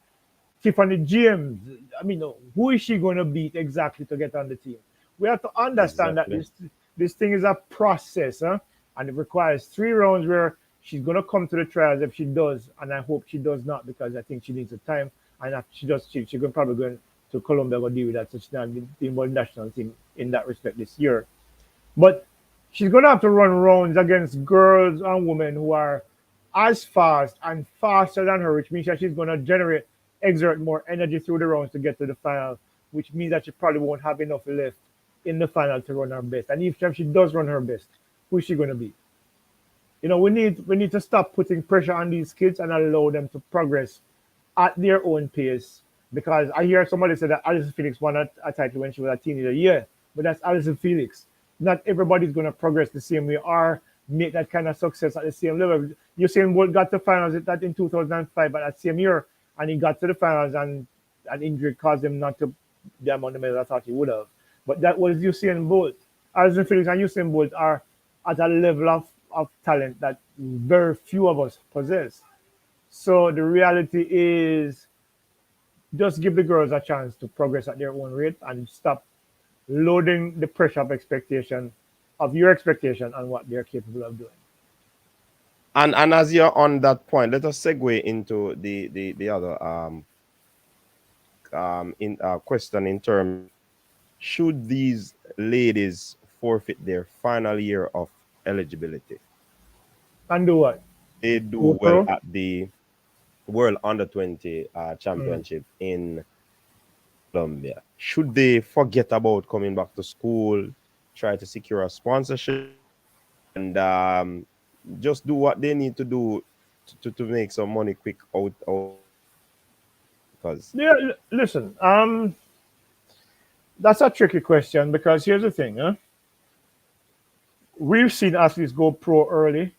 Speaker 2: Tiffany James, I mean, who is she going to beat exactly to get on the team? We have to understand
Speaker 1: Exactly.
Speaker 2: that this thing is a process, huh? And it requires 3 rounds where she's going to come to the trials if she does, and I hope she does not because I think she needs the time. And if she does, she's probably going to Colombia go deal with that, so she's not being more national team in that respect this year. But she's going to have to run rounds against girls and women who are as fast and faster than her, which means that she's going to exert more energy through the rounds to get to the final, which means that she probably won't have enough left in the final to run her best. And if she does run her best, who is she going to be? We need to stop putting pressure on these kids and allow them to progress at their own pace. Because I hear somebody say that Alison Felix won a title when she was a teenager. Yeah, but that's Alison Felix. Not everybody's going to progress the same way or make that kind of success at the same level. Usain Bolt got to finals that in 2005, but that same year, and he got to the finals, and an injury caused him not to the amount of medals I thought he would have. But that was Usain Bolt. Alison Felix and Usain Bolt are at a level of talent that very few of us possess. So the reality is just give the girls a chance to progress at their own rate and stop loading the pressure of expectation of your expectation on what they're capable of doing.
Speaker 1: And as you're on that point, let us segue into the other in question in terms of should these ladies forfeit their final year of eligibility?
Speaker 2: And do what?
Speaker 1: They do
Speaker 2: Go
Speaker 1: well
Speaker 2: pro?
Speaker 1: at the World Under 20
Speaker 2: Mm.
Speaker 1: Championship in Colombia. Should they forget about coming back to school, try to secure a sponsorship, and just do what they need to do to make some money quick out because
Speaker 2: Yeah, listen, that's a tricky question because here's the thing, huh? We've seen athletes go pro early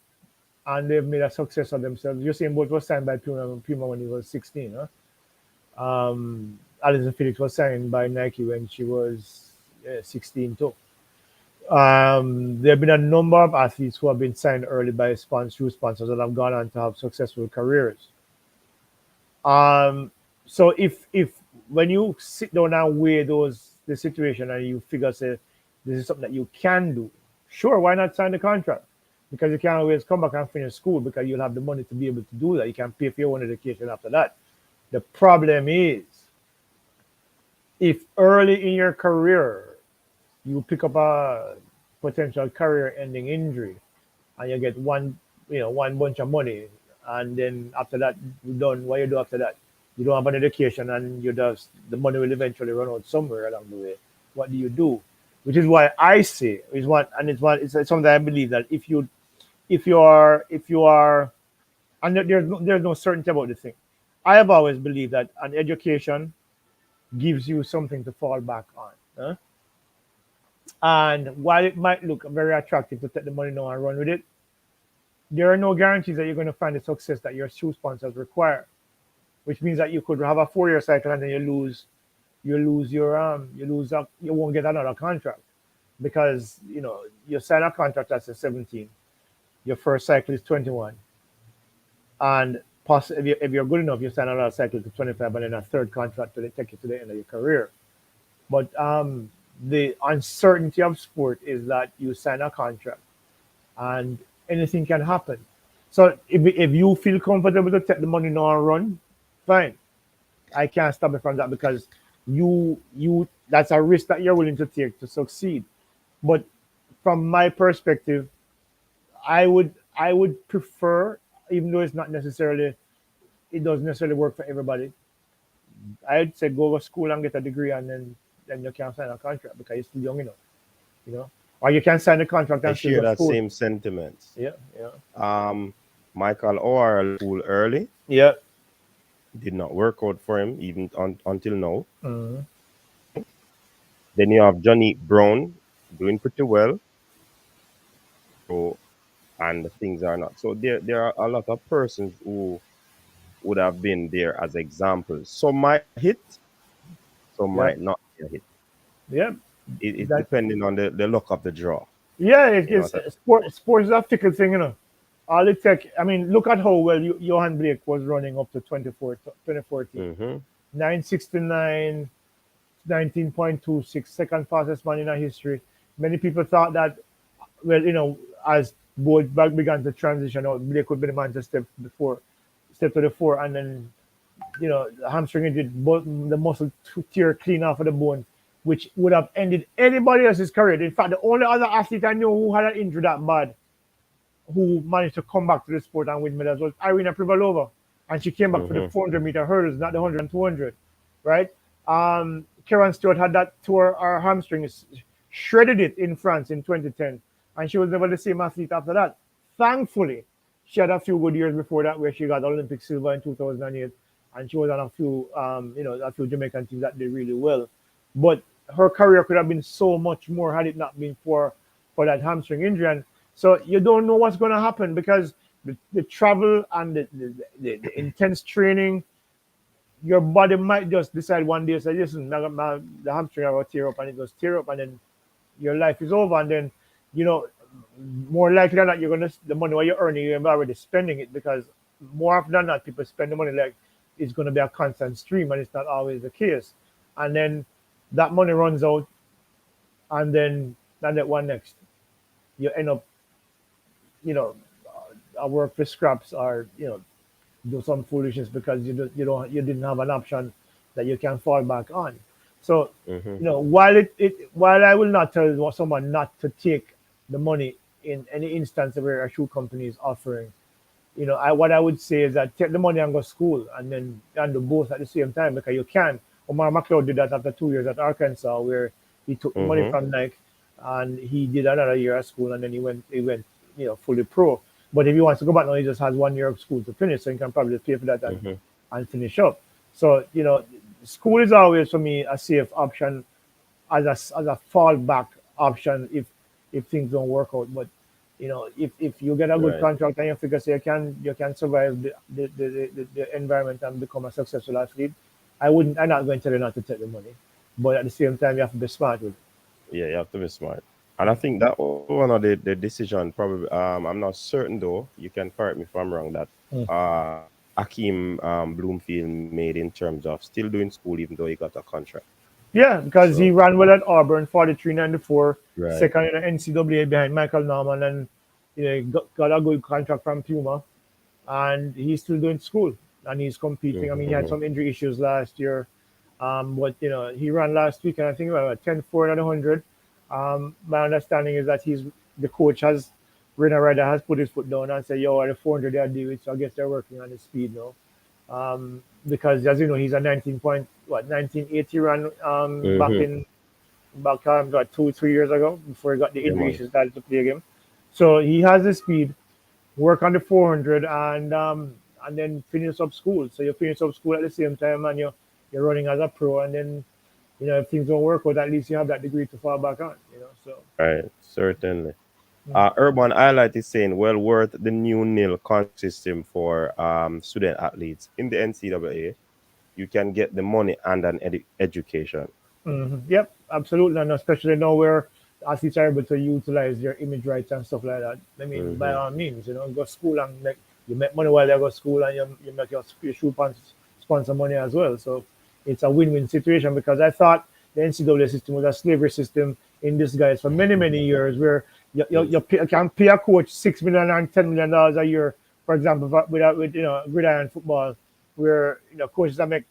Speaker 2: and they've made a success of themselves. Usain Bolt was signed by Puma when he was 16. Huh? Alison Felix was signed by Nike when she was 16 too. There have been a number of athletes who have been signed early by sponsors and have gone on to have successful careers. Um, so if when you sit down and weigh the situation and you figure say this is something that you can do, sure, why not sign the contract? Because you can't always come back and finish school because you'll have the money to be able to do that. You can pay for your own education after that. The problem is if early in your career you pick up a potential career ending injury and you get one bunch of money, and then after that you done what you do after that. You don't have an education, and you just the money will eventually run out somewhere along the way. What do you do? Which is why I say is what, and it's something that I believe that if you are, and there's no certainty about the thing. I have always believed that an education gives you something to fall back on. Huh? And while it might look very attractive to take the money now and run with it, there are no guarantees that you're going to find the success that your shoe sponsors require. Which means that you could have a 4 year cycle and then you won't get another contract because you sign a contract at 17, your first cycle is 21, and if you're good enough, you sign another cycle to 25, and then a third contract to take you to the end of your career. But the uncertainty of sport is that you sign a contract and anything can happen. So if you feel comfortable to take the money now and run, fine. I can't stop you from that because you that's a risk that you're willing to take to succeed. But from my perspective, I would prefer, even though it doesn't necessarily work for everybody. I'd say go to school and get a degree, and then you can sign a contract because you're still young enough, you know. Or you can sign a contract
Speaker 1: I
Speaker 2: and still
Speaker 1: share
Speaker 2: go to
Speaker 1: that
Speaker 2: school.
Speaker 1: same sentiments.
Speaker 2: Yeah, yeah,
Speaker 1: Michael Orr school early
Speaker 2: yeah.
Speaker 1: did not work out for him even until now.
Speaker 2: Mhm.
Speaker 1: Then you have Johnny Brown doing pretty well, so and things are not. So there are a lot of persons who would have been there as examples. Some might hit, some
Speaker 2: Yeah,
Speaker 1: might not be a hit.
Speaker 2: yeah.
Speaker 1: It's
Speaker 2: That
Speaker 1: depending on the luck of the draw.
Speaker 2: Yeah,
Speaker 1: You know what I
Speaker 2: sports is a fickle thing, All it take, I mean, look at how well Johan Blake was running up to 2014.
Speaker 1: mean? Mm-hmm.
Speaker 2: 969, 19.26, second fastest man in our history. Many people thought that, well, as both back began to transition out, Blake would be the man to step to the fore, and then the hamstring injury, the muscle tear clean off of the bone, which would have ended anybody else's career. In fact, the only other athlete I know who had an injury that bad, who managed to come back to the sport and win medals, was Irina Privalova. And she came back for the
Speaker 1: Mm-hmm.
Speaker 2: 400-meter hurdles, not the 100 and 200, right? Karen Stewart had that tore her hamstrings, shredded it in France in 2010, and she was never the same athlete after that. Thankfully, she had a few good years before that where she got Olympic silver in 2008, and she was on a few Jamaican teams that did really well. But her career could have been so much more had it not been for that hamstring injury. And so you don't know what's going to happen because the travel and the intense training your body might just decide one day, say, listen, the hamstring I will tear up, and it goes tear up, and then your life is over, and then you know more likely than not you're gonna the money what you're earning you're already spending it because more often than not people spend the money like it's gonna be a constant stream and it's not always the case, and then that money runs out, and then that one next you end up you know work for scraps or do some foolishness because you didn't have an option that you can fall back on. So,
Speaker 1: Mm-hmm.
Speaker 2: while I will not tell someone not to take the money in any instance where a shoe company is offering, what I would say is that take the money and go to school and do both at the same time because you can. Omar McLeod did that after 2 years at Arkansas where he took the money
Speaker 1: Mm-hmm.
Speaker 2: from Nike and he did another year at school and then he went fully pro. But if he wants to go back now, he just has 1 year of school to finish, so he can probably pay for that
Speaker 1: Mm-hmm.
Speaker 2: and finish up. So school is always for me a safe option as a fallback option if things don't work out. But if you get a good
Speaker 1: Right.
Speaker 2: contract and you figure say you can survive the environment and become a successful athlete, I'm not going to tell you not to take the money, but at the same time you have to be smart with it.
Speaker 1: Yeah, you have to be smart. And I think that one of the decision probably I'm not certain though, you can correct me if I'm wrong, that
Speaker 2: Mm.
Speaker 1: Akeem Bloomfield made in terms of still doing school even though he got a contract.
Speaker 2: Yeah, because
Speaker 1: So
Speaker 2: he ran well at Auburn, 43.94,
Speaker 1: right.
Speaker 2: second in the NCAA behind Michael Norman, and he got a good contract from Puma, and he's still doing school and he's competing. I mean, he had
Speaker 1: Mm-hmm.
Speaker 2: some injury issues last year, but he ran last week, and I think about 10-4 and 100. My understanding is that the coach has Rena Ryder has put his foot down and said, "Yo, the 400 they are deal with." So I guess they're working on his speed now. Because as you know, he's a 1980 run
Speaker 1: Mm-hmm.
Speaker 2: back 2-3 years ago before he got the
Speaker 1: Yeah,
Speaker 2: injury
Speaker 1: man.
Speaker 2: issues started to play again. So he has the speed, work on the 400, and then finish up school. So you finish up school at the same time, and you're running as a pro, and then if things don't work out, at least you have that degree to fall back on. So
Speaker 1: Right, certainly.
Speaker 2: mm,
Speaker 1: Urban Highlight is saying, well worth the new nil contract system for student athletes in the NCAA. You can get the money and an education.
Speaker 2: yep, absolutely, and especially now where athletes are able to utilize their image rights and stuff like that. I mean, by
Speaker 1: Mm-hmm.
Speaker 2: all means, go to school and you make money while you go to school, and you make your shoe pants sponsor money as well. So it's a win-win situation because I thought the NCAA system was a slavery system in disguise for many many years, where you can pay a coach $6 million and $10 million a year, for example, with gridiron football, where coaches that make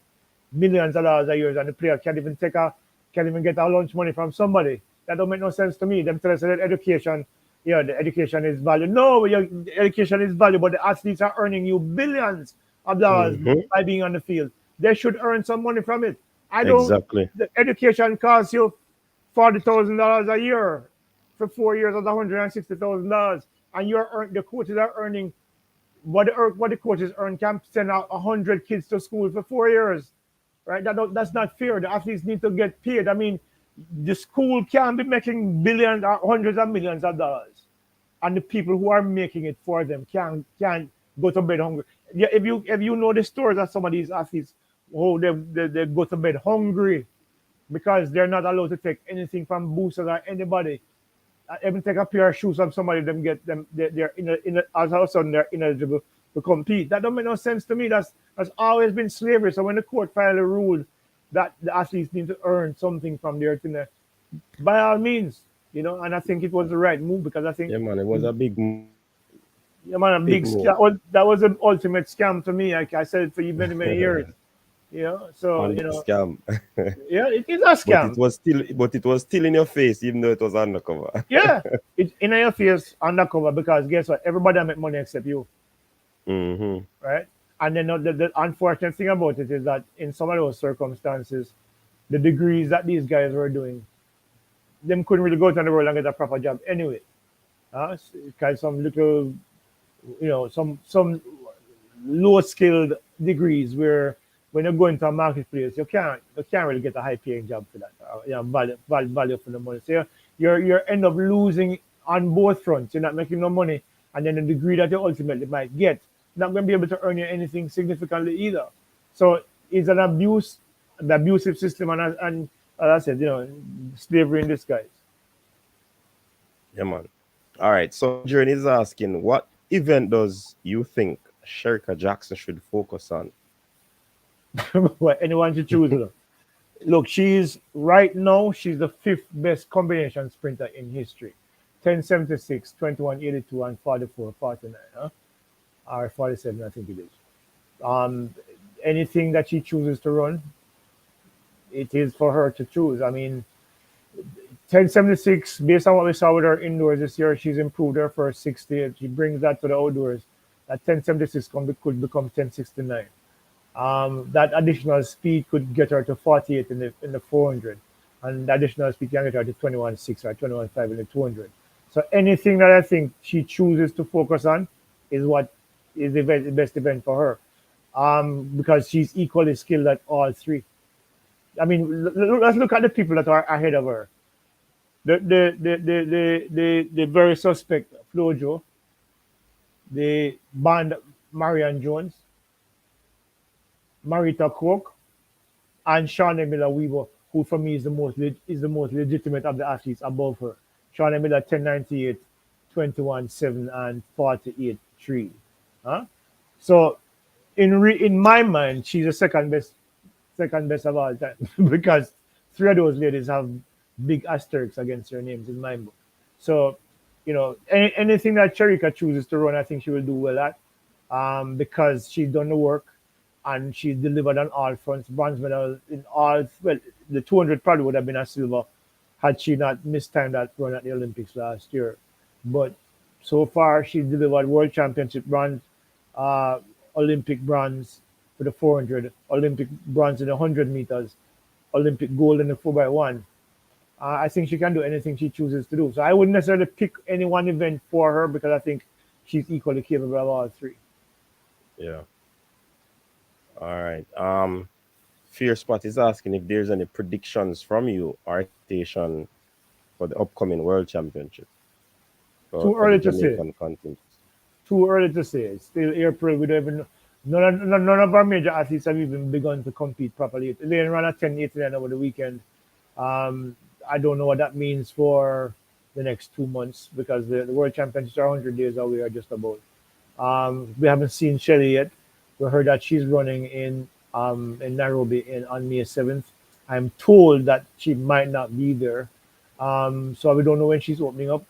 Speaker 2: millions of dollars a year, and the player can't even get our lunch money from somebody. That don't make no sense to me. Them tell us that education, the education is value. No, the education is value, but the athletes are earning you billions of dollars
Speaker 1: Mm-hmm.
Speaker 2: by being on the field. They should earn some money from it. I don't.
Speaker 1: Exactly.
Speaker 2: The education costs you $40,000 a year for 4 years at $160,000, and the coaches are earning what the coaches earn can send out 100 kids to school for 4 years, right? That's not fair. The athletes need to get paid. I mean, the school can be making billions or hundreds of millions of dollars, and the people who are making it for them can go to bed hungry. Yeah, if you know the stories of some of these athletes, oh, they go to bed hungry because they're not allowed to take anything from boosters or anybody. Even take a pair of shoes from somebody, them get them they're as all of a sudden they're ineligible to compete. That don't make no sense to me. That's always been slavery. So when the court finally ruled that the athletes need to earn something from their thing, by all means, and I think it was the right move because I think
Speaker 1: Yeah, man. It was a big move.
Speaker 2: yeah, man, a big scam. Well, that was an ultimate scam to me. Like I said it for you many many years. So
Speaker 1: Under scam.
Speaker 2: yeah, it is a scam.
Speaker 1: But it was still in your face, even though it was undercover.
Speaker 2: Yeah, it's in your face undercover because guess what? Everybody make money except you.
Speaker 1: Mm-hmm.
Speaker 2: Right? And then the unfortunate thing about it is that in some of those circumstances, the degrees that these guys were doing, them couldn't really go to the world and get a proper job anyway. Because some little, some low skilled degrees where when you go into a marketplace, you can't really get a high paying job for that. Value for the money. So you're end up losing on both fronts. You're not making no money, and then the degree that you ultimately might get not going to be able to earn you anything significantly either. So is an the abusive system, and as I said, slavery in disguise.
Speaker 1: Yeah, man. All right. So Journey is asking, what event does you think Sherika Jackson should focus on?
Speaker 2: What anyone should choose. Look, she's the fifth best combination sprinter in history. 1076, 2182, and 4449, huh? Or 47, I think it is. Um, Anything that she chooses to run, it is for her to choose. I mean, 1076, based on what we saw with her indoors this year, she's improved her first 60. If she brings that to the outdoors, that 1076 could become 1069. That additional speed could get her to 48 in the 400, and the additional speed can get her to 21.6 or 21.5 in the 200. So anything that I think she chooses to focus on is what is the best event for her, because she's equally skilled at all three. I mean, let's look at the people that are ahead of her. The very suspect Flojo, the band Marian Jones, Marita Cook, and Shawnee Miller Weaver, who for me is the most legitimate of the athletes above her. Shawnee Miller 1098, 21.7, and 48.3. Huh? So in my mind, she's the second best of all time because three of those ladies have big asterisks against their names in my book. So, anything that Cherika chooses to run, I think she will do well at, because she's done the work and she's delivered on all fronts. Bronze medal in all. Well, the 200 probably would have been a silver had she not mistimed that run at the Olympics last year. But so far, she's delivered world championship bronze, uh, Olympic bronze for the 400, Olympic bronze in the 100 meters, Olympic gold in the 4x1. I think she can do anything she chooses to do. So I wouldn't necessarily pick any one event for her because I think she's equally capable of all three.
Speaker 1: Yeah. All right. Fear Spot is asking if there's any predictions from you or expectation for the upcoming World Championship
Speaker 2: Too
Speaker 1: for the
Speaker 2: early to say.
Speaker 1: Jamaican continent.
Speaker 2: Too early to say. It's still April. We don't even. None of our major athletes have even begun to compete properly. Leighton ran at 10:89 over the weekend. Um, I don't know what that means for the next 2 months because the World Championships are 100 days away or just about. We haven't seen Shelly yet. We heard that she's running in Nairobi on May 7th. I'm told that she might not be there. So we don't know when she's opening up.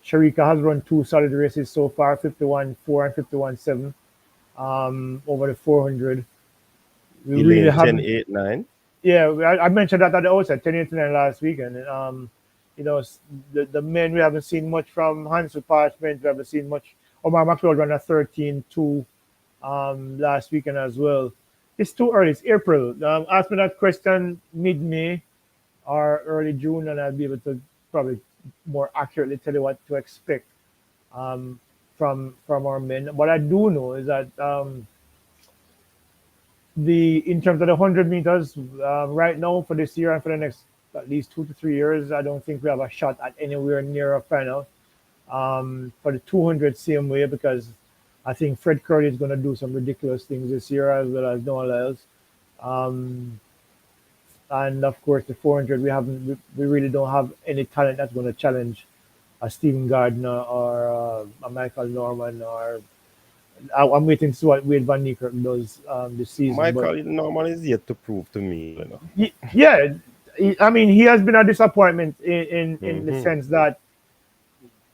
Speaker 2: Sharika has run two solid races so far, 51.4 and 51.7, over the 400. We really
Speaker 1: Elaine
Speaker 2: haven't.
Speaker 1: 1089.
Speaker 2: Yeah, I mentioned that at the outset, 1089 last weekend. The men we haven't seen much from. Hansel Parchment, we haven't seen much. Omar McLeod ran a 13.2 last weekend as well. It's too early. It's April. Ask me that question mid-May or early June, and I'll be able to probably more accurately tell you what to expect um, from our men. What I do know is that the in terms of the 100 meters right now for this year and for the next at least 2 to 3 years, I don't think we have a shot at anywhere near a final. For the 200, same way because I think Fred Curry is going to do some ridiculous things this year as well as Noah Lyles. Um, and of course, the 400, we really don't have any talent that's going to challenge a Stephen Gardner or a Michael Norman or I'm waiting to see what Wade Van Niekerk does this season. But
Speaker 1: Michael Norman is yet to prove to me.
Speaker 2: yeah, I mean, he has been a disappointment in the
Speaker 1: Hmm.
Speaker 2: sense that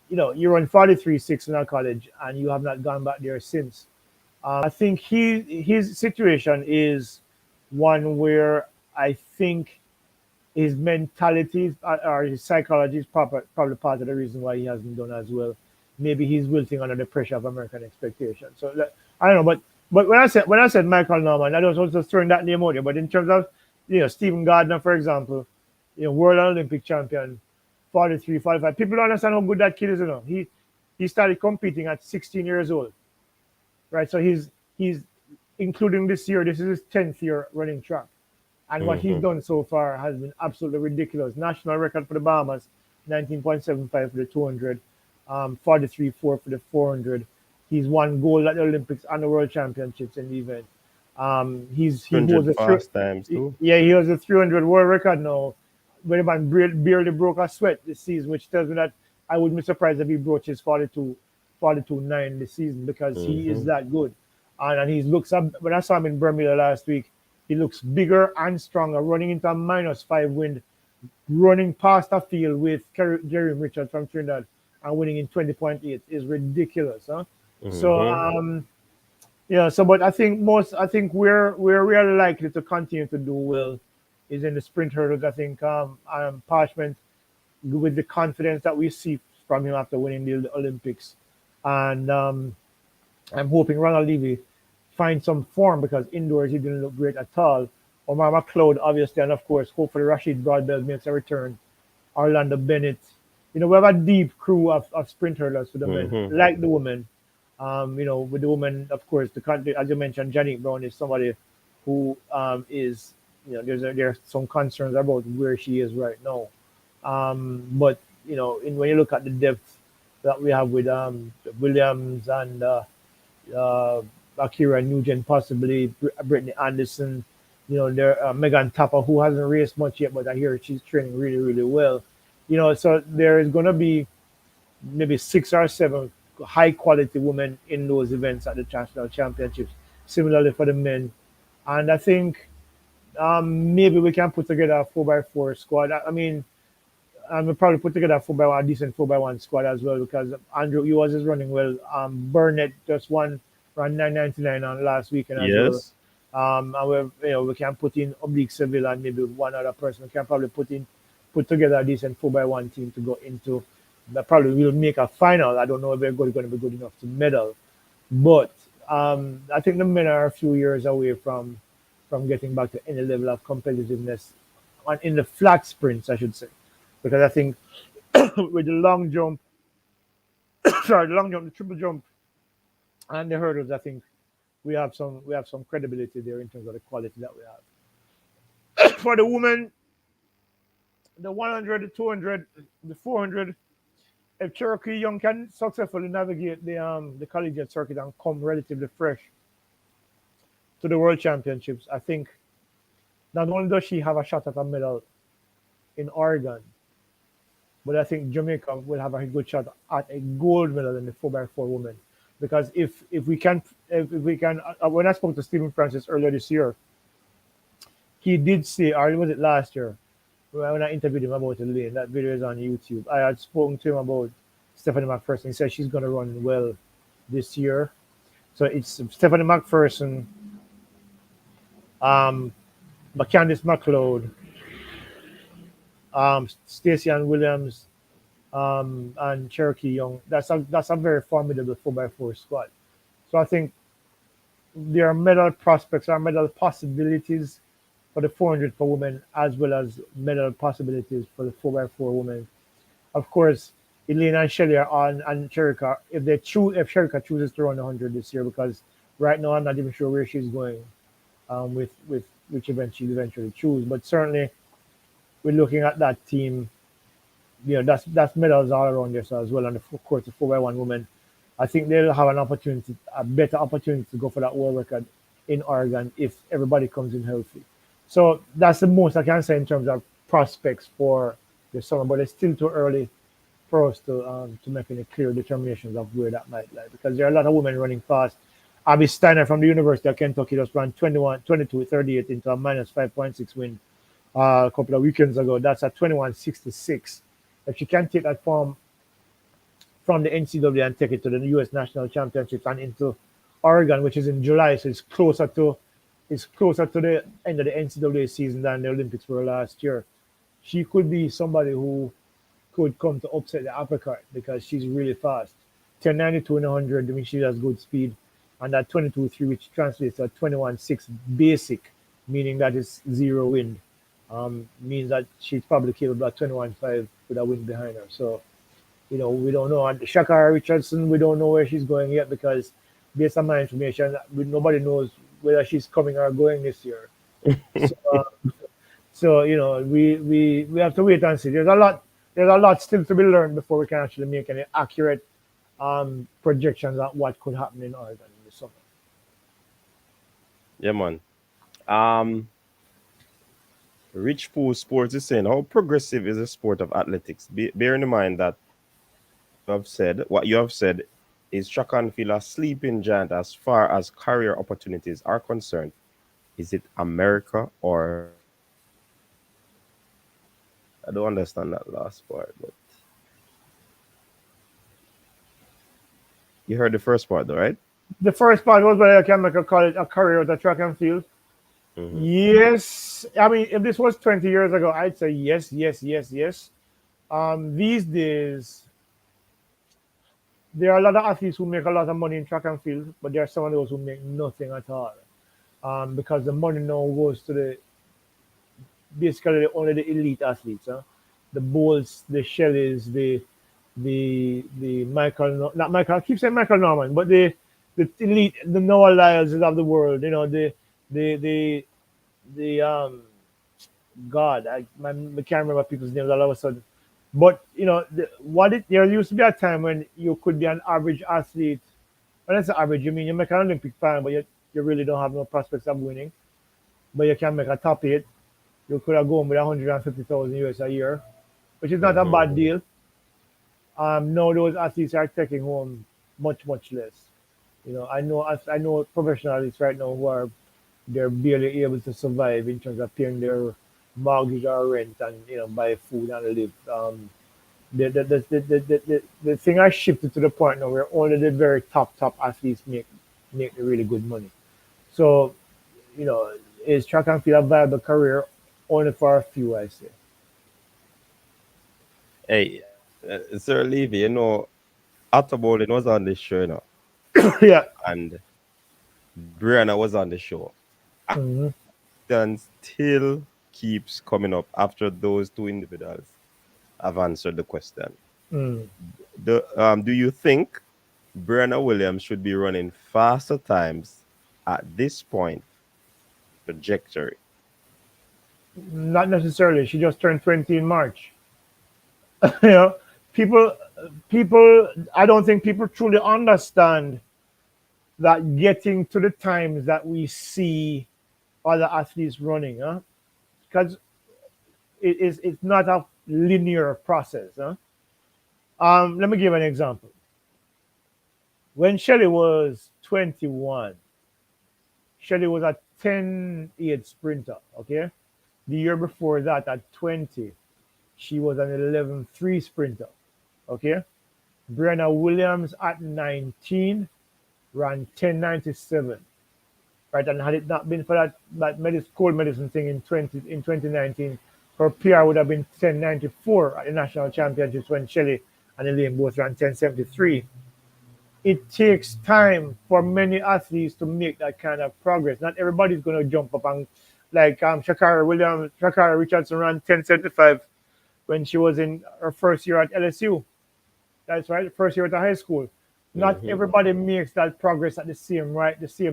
Speaker 2: you run 43.6 in our college and you have not gone back there since. I think his situation is one where I think his mentality or his psychology is probably part of the reason why he hasn't done as well. Maybe he's wilting under the pressure of American expectations. So I don't know, but when I said Michael Norman, I was also throwing that name out there. But in terms of Stephen Gardner, for example, world and Olympic champion, 43, 45. People don't understand how good that kid is. He started competing at 16 years old, right? So he's including this year. This is his 10th year running track. And what he's
Speaker 1: Hmm.
Speaker 2: done so far has been absolutely ridiculous. National record for the Bahamas, 19.75 for the 200, 43.4 for the 400. He's won gold at the Olympics and the World Championships in the event. He holds
Speaker 1: 100
Speaker 2: a
Speaker 1: fast times too.
Speaker 2: yeah, he has a 300 world record now. But the man barely broke a sweat this season, which tells me that I wouldn't be surprised if he broaches 42-9 this season because he is
Speaker 1: Hmm.
Speaker 2: that good. And he looks up, when I saw him in Bermuda last week, he looks bigger and stronger, running into a -5 wind, running past a field with Jerry Richards from Trinidad and winning in 20.8 is ridiculous. Huh? So,
Speaker 1: Hmm.
Speaker 2: yeah, so but I think where we are likely to continue to do well is in the sprint hurdles. I think Parchment, with the confidence that we see from him after winning the Olympics, and I'm hoping Ronald Levy finds some form because indoors he didn't look great at all. Omar McLeod, obviously, and of course, hopefully Rashid Broadbelt makes a return. Orlando Bennett. We have a deep crew of sprint hurdlers for the men,
Speaker 1: Hmm.
Speaker 2: like the women. With the women, of course, the country, as you mentioned, Janik Brown is somebody who is, there's some concerns about where she is right now. But when you look at the depth that we have with Williams and Akira Nugent, possibly Brittany Anderson, there Megan Tapper, who hasn't raced much yet, but I hear she's training really, really well. So there is going to be maybe 6 or 7 high quality women in those events at the national championships. Similarly for the men, and I think maybe we can put together a 4x4 squad. I mean, we'll probably put together a decent 4x1 squad as well because Andrew Ewers is running well. Burnett just won ran 999 on last weekend as well.
Speaker 1: Yes.
Speaker 2: And we can put in Oblique Seville and maybe one other person. We can probably put together a decent 4x1 team to go into. That probably will make a final. I don't know if we're going to be good enough to medal, but I think the men are a few years away from getting back to any level of competitiveness on in the flat sprints, I should say, because I think with the long jump, sorry, the long jump, the triple jump, and the hurdles, I think we have some credibility there in terms of the quality that we have. For the women, the 100, the 200, the 400, if Cherokee Young can successfully navigate the collegiate circuit and come relatively fresh to the World Championships, I think not only does she have a shot at a medal in Oregon, but I think Jamaica will have a good shot at a gold medal in the 4x4 women. Because if we can, when I spoke to Stephen Francis earlier this year, he did say, or was it last year, when I interviewed him about the lane, that video is on YouTube. I had spoken to him about Stephanie McPherson. He said she's going to run well this year. So it's Stephanie McPherson, um, Candice McLeod, Stacey Ann Williams, and Cherokee Young. That's a very formidable 4x4 squad. So I think there are medal prospects, or medal possibilities for the 400 for women, as well as medal possibilities for the 4x4 women. Of course, Elaine and Shelley are on, and Sherika, if Sherika chooses to run 100 this year, because right now I'm not even sure where she's going with which event she'll eventually choose. But certainly, we're looking at that team. That's medals all around there so as well. And of course, the 4x1 women, I think they'll have a better opportunity to go for that world record in Oregon if everybody comes in healthy. So that's the most I can say in terms of prospects for the summer, but it's still too early for us to make any clear determinations of where that might lie because there are a lot of women running fast. Abby Steiner from the University of Kentucky just ran 22:38 into a -5.6 win a couple of weekends ago. That's at 21:66. If she can take that form from the NCAA and take it to the U.S. National Championships and into Oregon, which is in July, so it's closer to the end of the NCAA season than the Olympics were last year. She could be somebody who could come to upset the apple cart because she's really fast. 10.92 in 100, I mean, she has good speed. And that 22.3, which translates to a 21.6 basic, meaning that it's zero wind, means that she's probably capable of 21.5 with a wind behind her. So, we don't know. And Shakara Richardson, we don't know where she's going yet because based on my information, nobody knows whether she's coming or going this year. So, we have to wait and see. There's a lot still to be learned before we can actually make any accurate projections on what could happen in Oregon in the summer.
Speaker 1: Yeah, man. Um, Rich Pool Sports is saying, how progressive is the sport of athletics? Bearing in mind that what you have said is track and field a sleeping giant as far as career opportunities are concerned. Is it America or I don't understand that last part, but you heard the first part though, right?
Speaker 2: The first part was whether I can make a college a career with a track and field.
Speaker 1: Mm-hmm.
Speaker 2: Yes, I mean if this was 20 years ago, I'd say yes, yes, yes, yes. These days there are a lot of athletes who make a lot of money in track and field, but there are some of those who make nothing at all. Because the money now goes to the basically only the elite athletes, huh? The Bolts, the Shelleys, the Michael, not Michael. I keep saying Michael Norman, but the elite, the Noah Lyles of the world. You know the the the God, I can't remember people's names all of a sudden. But you know there used to be a time when you could be an average athlete. When I say average, you mean you make an Olympic final, but you really don't have no prospects of winning. But you can make a top eight. You could have gone with 150,000 US a year, which is not a
Speaker 1: Mm-hmm.
Speaker 2: bad deal. Now those athletes are taking home much less. You know, I know professional athletes right now who are they're barely able to survive in terms of paying their mortgage or rent and buy food and live. The thing has shifted to the point now where only the very top athletes make the really good money. So you know, is track and field a viable career only for a few? I say.
Speaker 1: Hey, Sir Levy, Otto Bowling was on the show,
Speaker 2: Yeah.
Speaker 1: and Brianna was on the show. And
Speaker 2: Hmm.
Speaker 1: still keeps coming up after those two individuals have answered the question.
Speaker 2: Mm.
Speaker 1: Do you think Brenna Williams should be running faster times at this point trajectory?
Speaker 2: Not necessarily. She just turned 20 in March. you know, people, people. I don't think people truly understand that getting to the times that we see other athletes running, huh? Because it's not a linear process, huh? Let me give an example. When Shelley was 21, Shelley was a 10-8 sprinter. Okay, the year before that, at 20, she was an 11-3 sprinter. Okay, Brenna Williams at 19 ran 10.97. Right, and had it not been for that cold medicine thing in 2019, her PR would have been 10.94 at the national championships when Shelley and Elaine both ran 10.73. It takes time for many athletes to make that kind of progress. Not everybody's going to jump up and like Shakara Richardson ran 10.75 when she was in her first year at LSU. That's right, first year at the high school. Not
Speaker 1: Hmm.
Speaker 2: everybody makes that progress at the same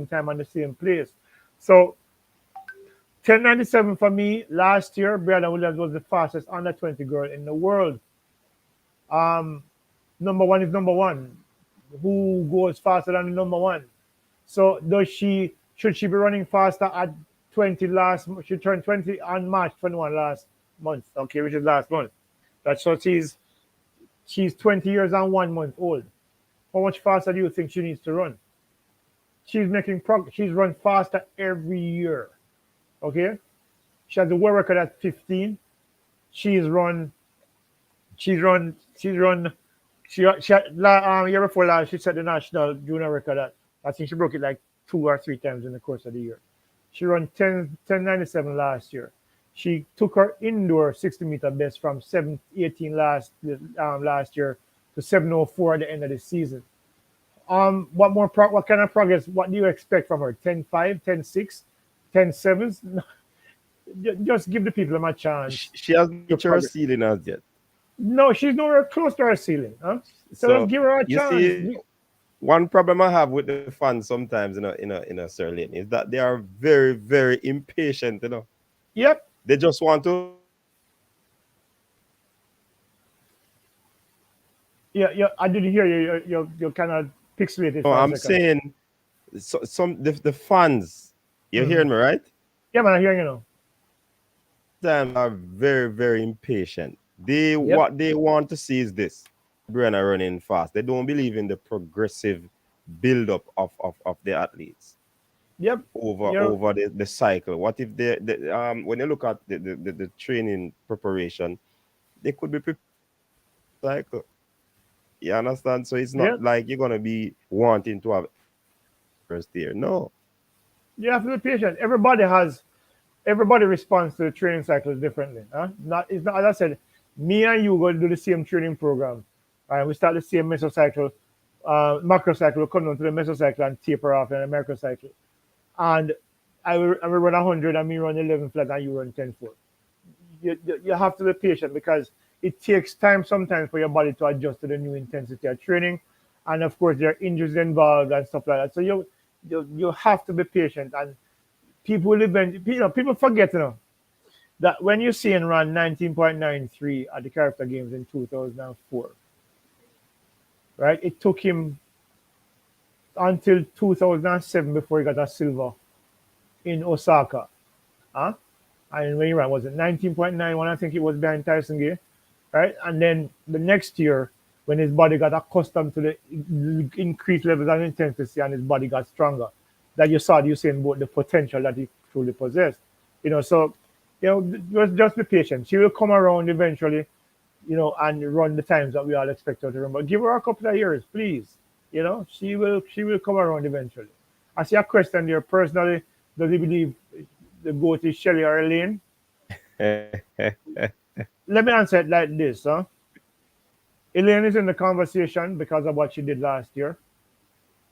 Speaker 2: time and the same place. So 10.97 for me last year. Brianna Williams was the fastest under 20 girl in the world. Um, Number one is number one. Who goes faster than the number one? So does she should she be running faster at 20 last? She turned 20 on March 21 last month. Okay, which is last month. That's so she's 20 years and 1 month old. How much faster do you think she needs to run? She's making progress. She's run faster every year. Okay, she has the world record at 15. She's run. She's run. She's run. She had, year before last, she set the national junior record at. I think she broke it like 2 or 3 times in the course of the year. She ran 10.97 last year. She took her indoor 60-meter best from 7.18 last year to 7.04 at the end of the season. What kind of progress? What do you expect from her? 10.5, 10.6, 10.7s? Just give the people a chance
Speaker 1: She hasn't
Speaker 2: to
Speaker 1: reached her
Speaker 2: progress.
Speaker 1: ceiling as yet.
Speaker 2: No, she's nowhere close to her ceiling. Huh? So let's
Speaker 1: So
Speaker 2: give her a
Speaker 1: you
Speaker 2: chance.
Speaker 1: see, one problem I have with the fans sometimes, in a Sir Leighton, is that they are very, very impatient.
Speaker 2: Yep.
Speaker 1: They just want to.
Speaker 2: Yeah, yeah. I didn't hear you. You're kind of
Speaker 1: No,
Speaker 2: pixelated for a
Speaker 1: I'm
Speaker 2: second.
Speaker 1: saying some the fans. You're hearing me, right?
Speaker 2: Yeah, man, I hear you now.
Speaker 1: Times are very, very impatient. They
Speaker 2: Yep,
Speaker 1: what they want to see is this. Brenna running fast. They don't believe in the progressive build up of the athletes
Speaker 2: yep. You're
Speaker 1: over the cycle. What if when you look at the training preparation, they could be prepared cycle. You understand? So it's not
Speaker 2: yeah.
Speaker 1: like you're gonna be wanting to have first year. No.
Speaker 2: You have to be patient. Everybody responds to the training cycles differently. Huh? Not it's not as I said, me and you going to do the same training program. Right? We start the same mesocycle, macrocycle, we come down to the mesocycle and taper off in the macrocycle. And I will run 100 and me run 11 flat and you run 10 4. You have to be patient because it takes time sometimes for your body to adjust to the new intensity of training. And of course, there are injuries involved and stuff like that. So you have to be patient. And people will eventually, people forget, that when you see him run 19.93 at the Carifta Games in 2004, right? It took him until 2007 before he got a silver in Osaka. Huh? And when he ran, was it 19.91? I think it was behind Tyson Gay, right? And then the next year, when his body got accustomed to the increased levels of intensity and his body got stronger, that you saw Usain Bolt the potential that he truly possessed. So just be patient. She will come around eventually, and run the times that we all expect her to run. But give her a couple of years, please. She will come around eventually. I see a question there personally. Does he believe the goat is Shelly or Elaine? Let me answer it like this, huh? Elaine is in the conversation because of what she did last year.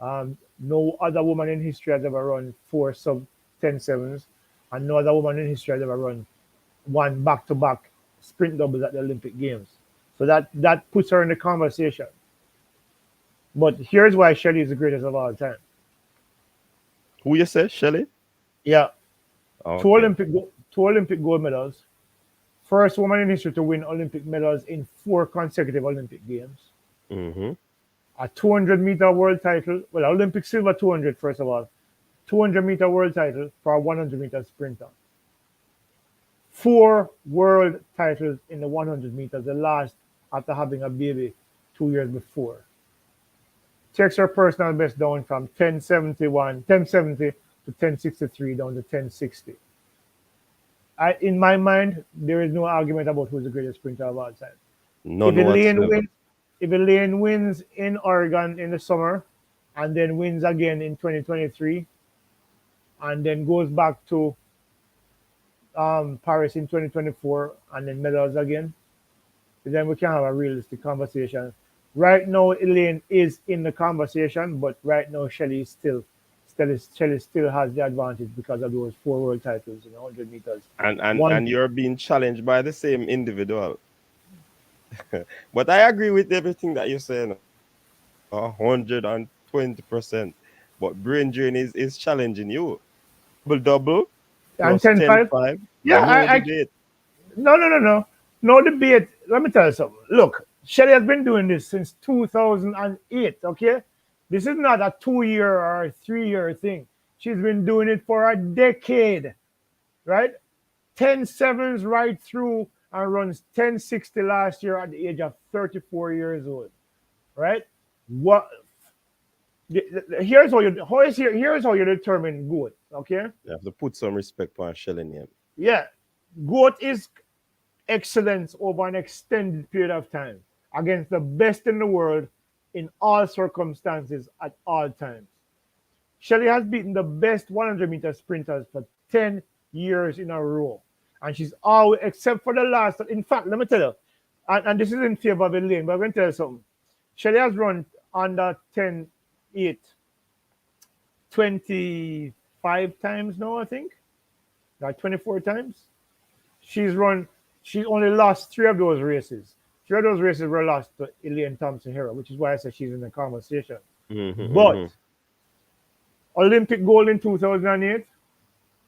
Speaker 2: No other woman in history has ever run four sub 10 sevens, and no other woman in history has ever run one back to back sprint doubles at the Olympic Games. So that puts her in the conversation. But here's why Shelly is the greatest of all time.
Speaker 1: Who you say, Shelly?
Speaker 2: Yeah, two
Speaker 1: Okay.
Speaker 2: Olympic two Olympic gold medals, first woman in history to win Olympic medals in four consecutive Olympic Games,
Speaker 1: Mm-hmm.
Speaker 2: a 200-meter world title, well, Olympic silver 200 first of all, 200-meter world title for a 100-meter sprinter, four world titles in the 100 meters, the last after having a baby 2 years before. Takes her personal best down from 1070 to 1063 down to 1060. In my mind, there is no argument about who's the greatest sprinter of all time. If
Speaker 1: None
Speaker 2: Elaine
Speaker 1: whatsoever.
Speaker 2: wins, if Elaine wins in Oregon in the summer, and then wins again in 2023, and then goes back to Paris in 2024, and then medals again, then we can have a realistic conversation. Right now, Elaine is in the conversation, but right now, Shelly still has the advantage because of those four world titles in 100 meters.
Speaker 1: And
Speaker 2: One,
Speaker 1: you're being challenged by the same individual. But I agree with everything that you're saying. 120%. But brain drain is challenging you. Double
Speaker 2: and
Speaker 1: plus 10
Speaker 2: 10-5.
Speaker 1: 5.
Speaker 2: Yeah,
Speaker 1: No debate.
Speaker 2: no, no, no, no, no debate. Let me tell you something. Look, Shelly has been doing this since 2008. Okay, this is not a 2 year or a 3 year thing. She's been doing it for a decade, right? 10 sevens right through and runs 1060 last year at the age of 34 years old, right? What? Here's how you determine good. Okay,
Speaker 1: You have to put some respect on Shelly name.
Speaker 2: yeah, GOAT is excellence over an extended period of time against the best in the world in all circumstances at all times. Shelly has beaten the best 100-meter sprinters for 10 years in a row. And she's always, except for the last, in fact, let me tell you, and this is in favor of Elaine, but I'm going to tell you something. Shelly has run under 10 8 25 times now, I think, like 24 times. She's run. She only lost three of those races. Three of those races were lost to Elaine Thompson Hero, which is why I said she's in the conversation.
Speaker 1: Mm-hmm,
Speaker 2: But
Speaker 1: mm-hmm.
Speaker 2: Olympic gold in 2008,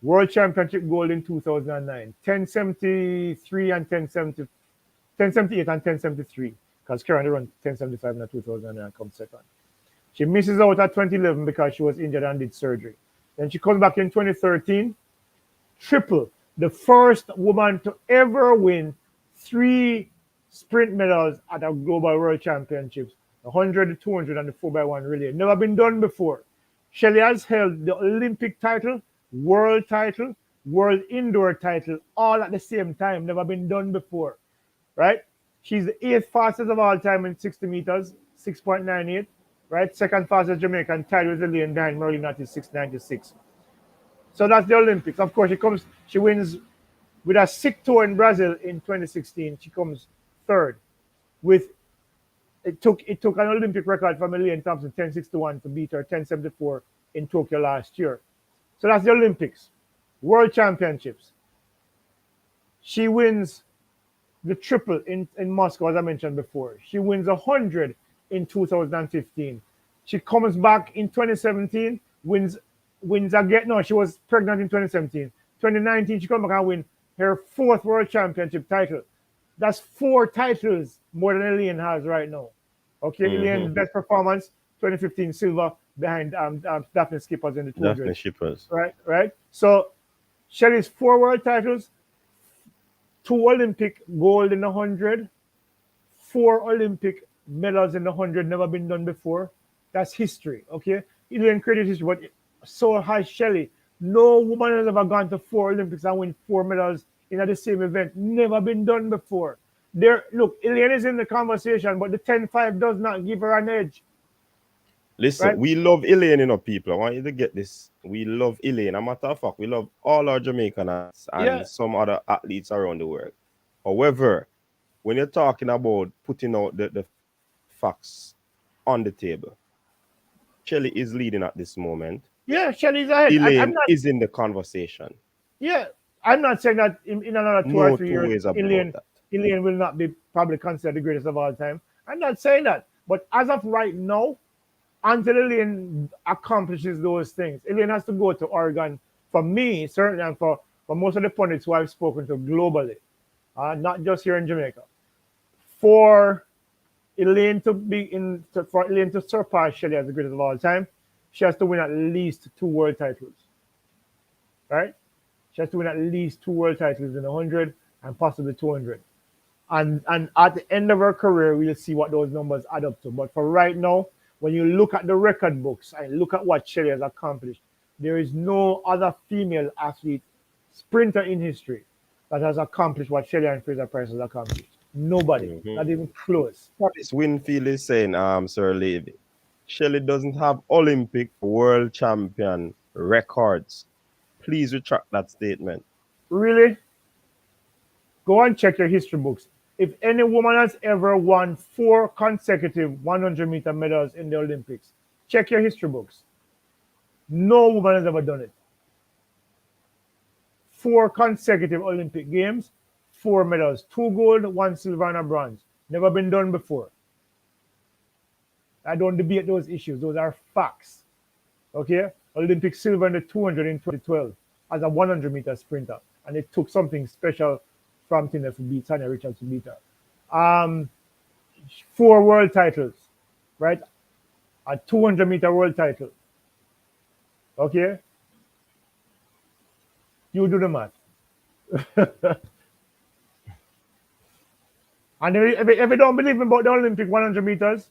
Speaker 2: World Championship gold in 2009, 1073 and 1078 and 1073, because Karen run 1075 in 2009 and come second. She misses out at 2011 because she was injured and did surgery. Then she comes back in 2013, triple, the first woman to ever win 3 sprint medals at a global world championships, the 100, the 200, and the 4x1 relay. Never been done before. Shelly has held the Olympic title, world indoor title, all at the same time. Never been done before, right? She's the 8th fastest of all time in 60 meters, 6.98, right? Second fastest Jamaican, tied with the lane behind Merlin at 6.96. So that's the Olympics. Of course, she wins with a sick tour in Brazil in 2016. She comes third. With it took an Olympic record from Elaine Thompson, 1061, to beat her 1074 in Tokyo last year. So that's the Olympics. World Championships. She wins the triple in Moscow, as I mentioned before. She wins 100 in 2015. She comes back in 2017, wins again. No, she was pregnant in 2017. 2019, she comes back and win her 4th world championship title. That's 4 titles more than Elaine has right now. Okay, Elaine's best performance, 2015 silver behind Daphne Skippers in the 200.
Speaker 1: Daphne Shippers.
Speaker 2: Right. So Shelly's 4 world titles, 2 Olympic gold in the 100, 4 Olympic medals in the 100, never been done before. That's history, okay? Elaine created history, but so has Shelly. No woman has ever gone to 4 Olympics and win 4 medals in the same event. Never been done before. Look, Elaine is in the conversation, but the 10-5 does not give her an edge.
Speaker 1: Listen,
Speaker 2: right?
Speaker 1: We love Elaine, people. I want you to get this. We love Elaine. A matter of fact, we love all our Jamaican and some other athletes around the world. However, when you're talking about putting out the facts on the table, Shelly is leading at this moment.
Speaker 2: Yeah, Shelly's ahead.
Speaker 1: Elaine is in the conversation.
Speaker 2: Yeah, I'm not saying that in another 2 or 3 years, Elaine will not be probably considered the greatest of all time. I'm not saying that. But as of right now, until Elaine accomplishes those things, Elaine has to go to Oregon, for me, certainly, and for most of the pundits who I've spoken to globally, not just here in Jamaica. For Elaine to surpass Shelly as the greatest of all time, she has to win at least 2 world titles. Right? She has to win at least 2 world titles in 100 and possibly 200. And at the end of her career, we'll see what those numbers add up to. But for right now, when you look at the record books and look at what Shelly has accomplished, there is no other female athlete, sprinter in history, that has accomplished what Shelly and Fraser Price has accomplished. Nobody, not even close.
Speaker 1: What is Winfield is saying, Sir Levy, Shelly doesn't have Olympic world champion records. Please retract that statement.
Speaker 2: Really? Go and check your history books. If any woman has ever won 4 consecutive 100-meter medals in the Olympics, check your history books. No woman has ever done it. 4 consecutive Olympic Games, 4 medals, 2 gold, 1 silver, and a bronze. Never been done before. I don't debate those issues. Those are facts. Okay? Olympic silver in the 200 in 2012 as a 100-meter sprinter. And it took something special from Tina to beat Tanya Richards to beat her. 4 world titles, right? A 200-meter world title. Okay? You do the math. And if you don't believe about the Olympic 100 meters,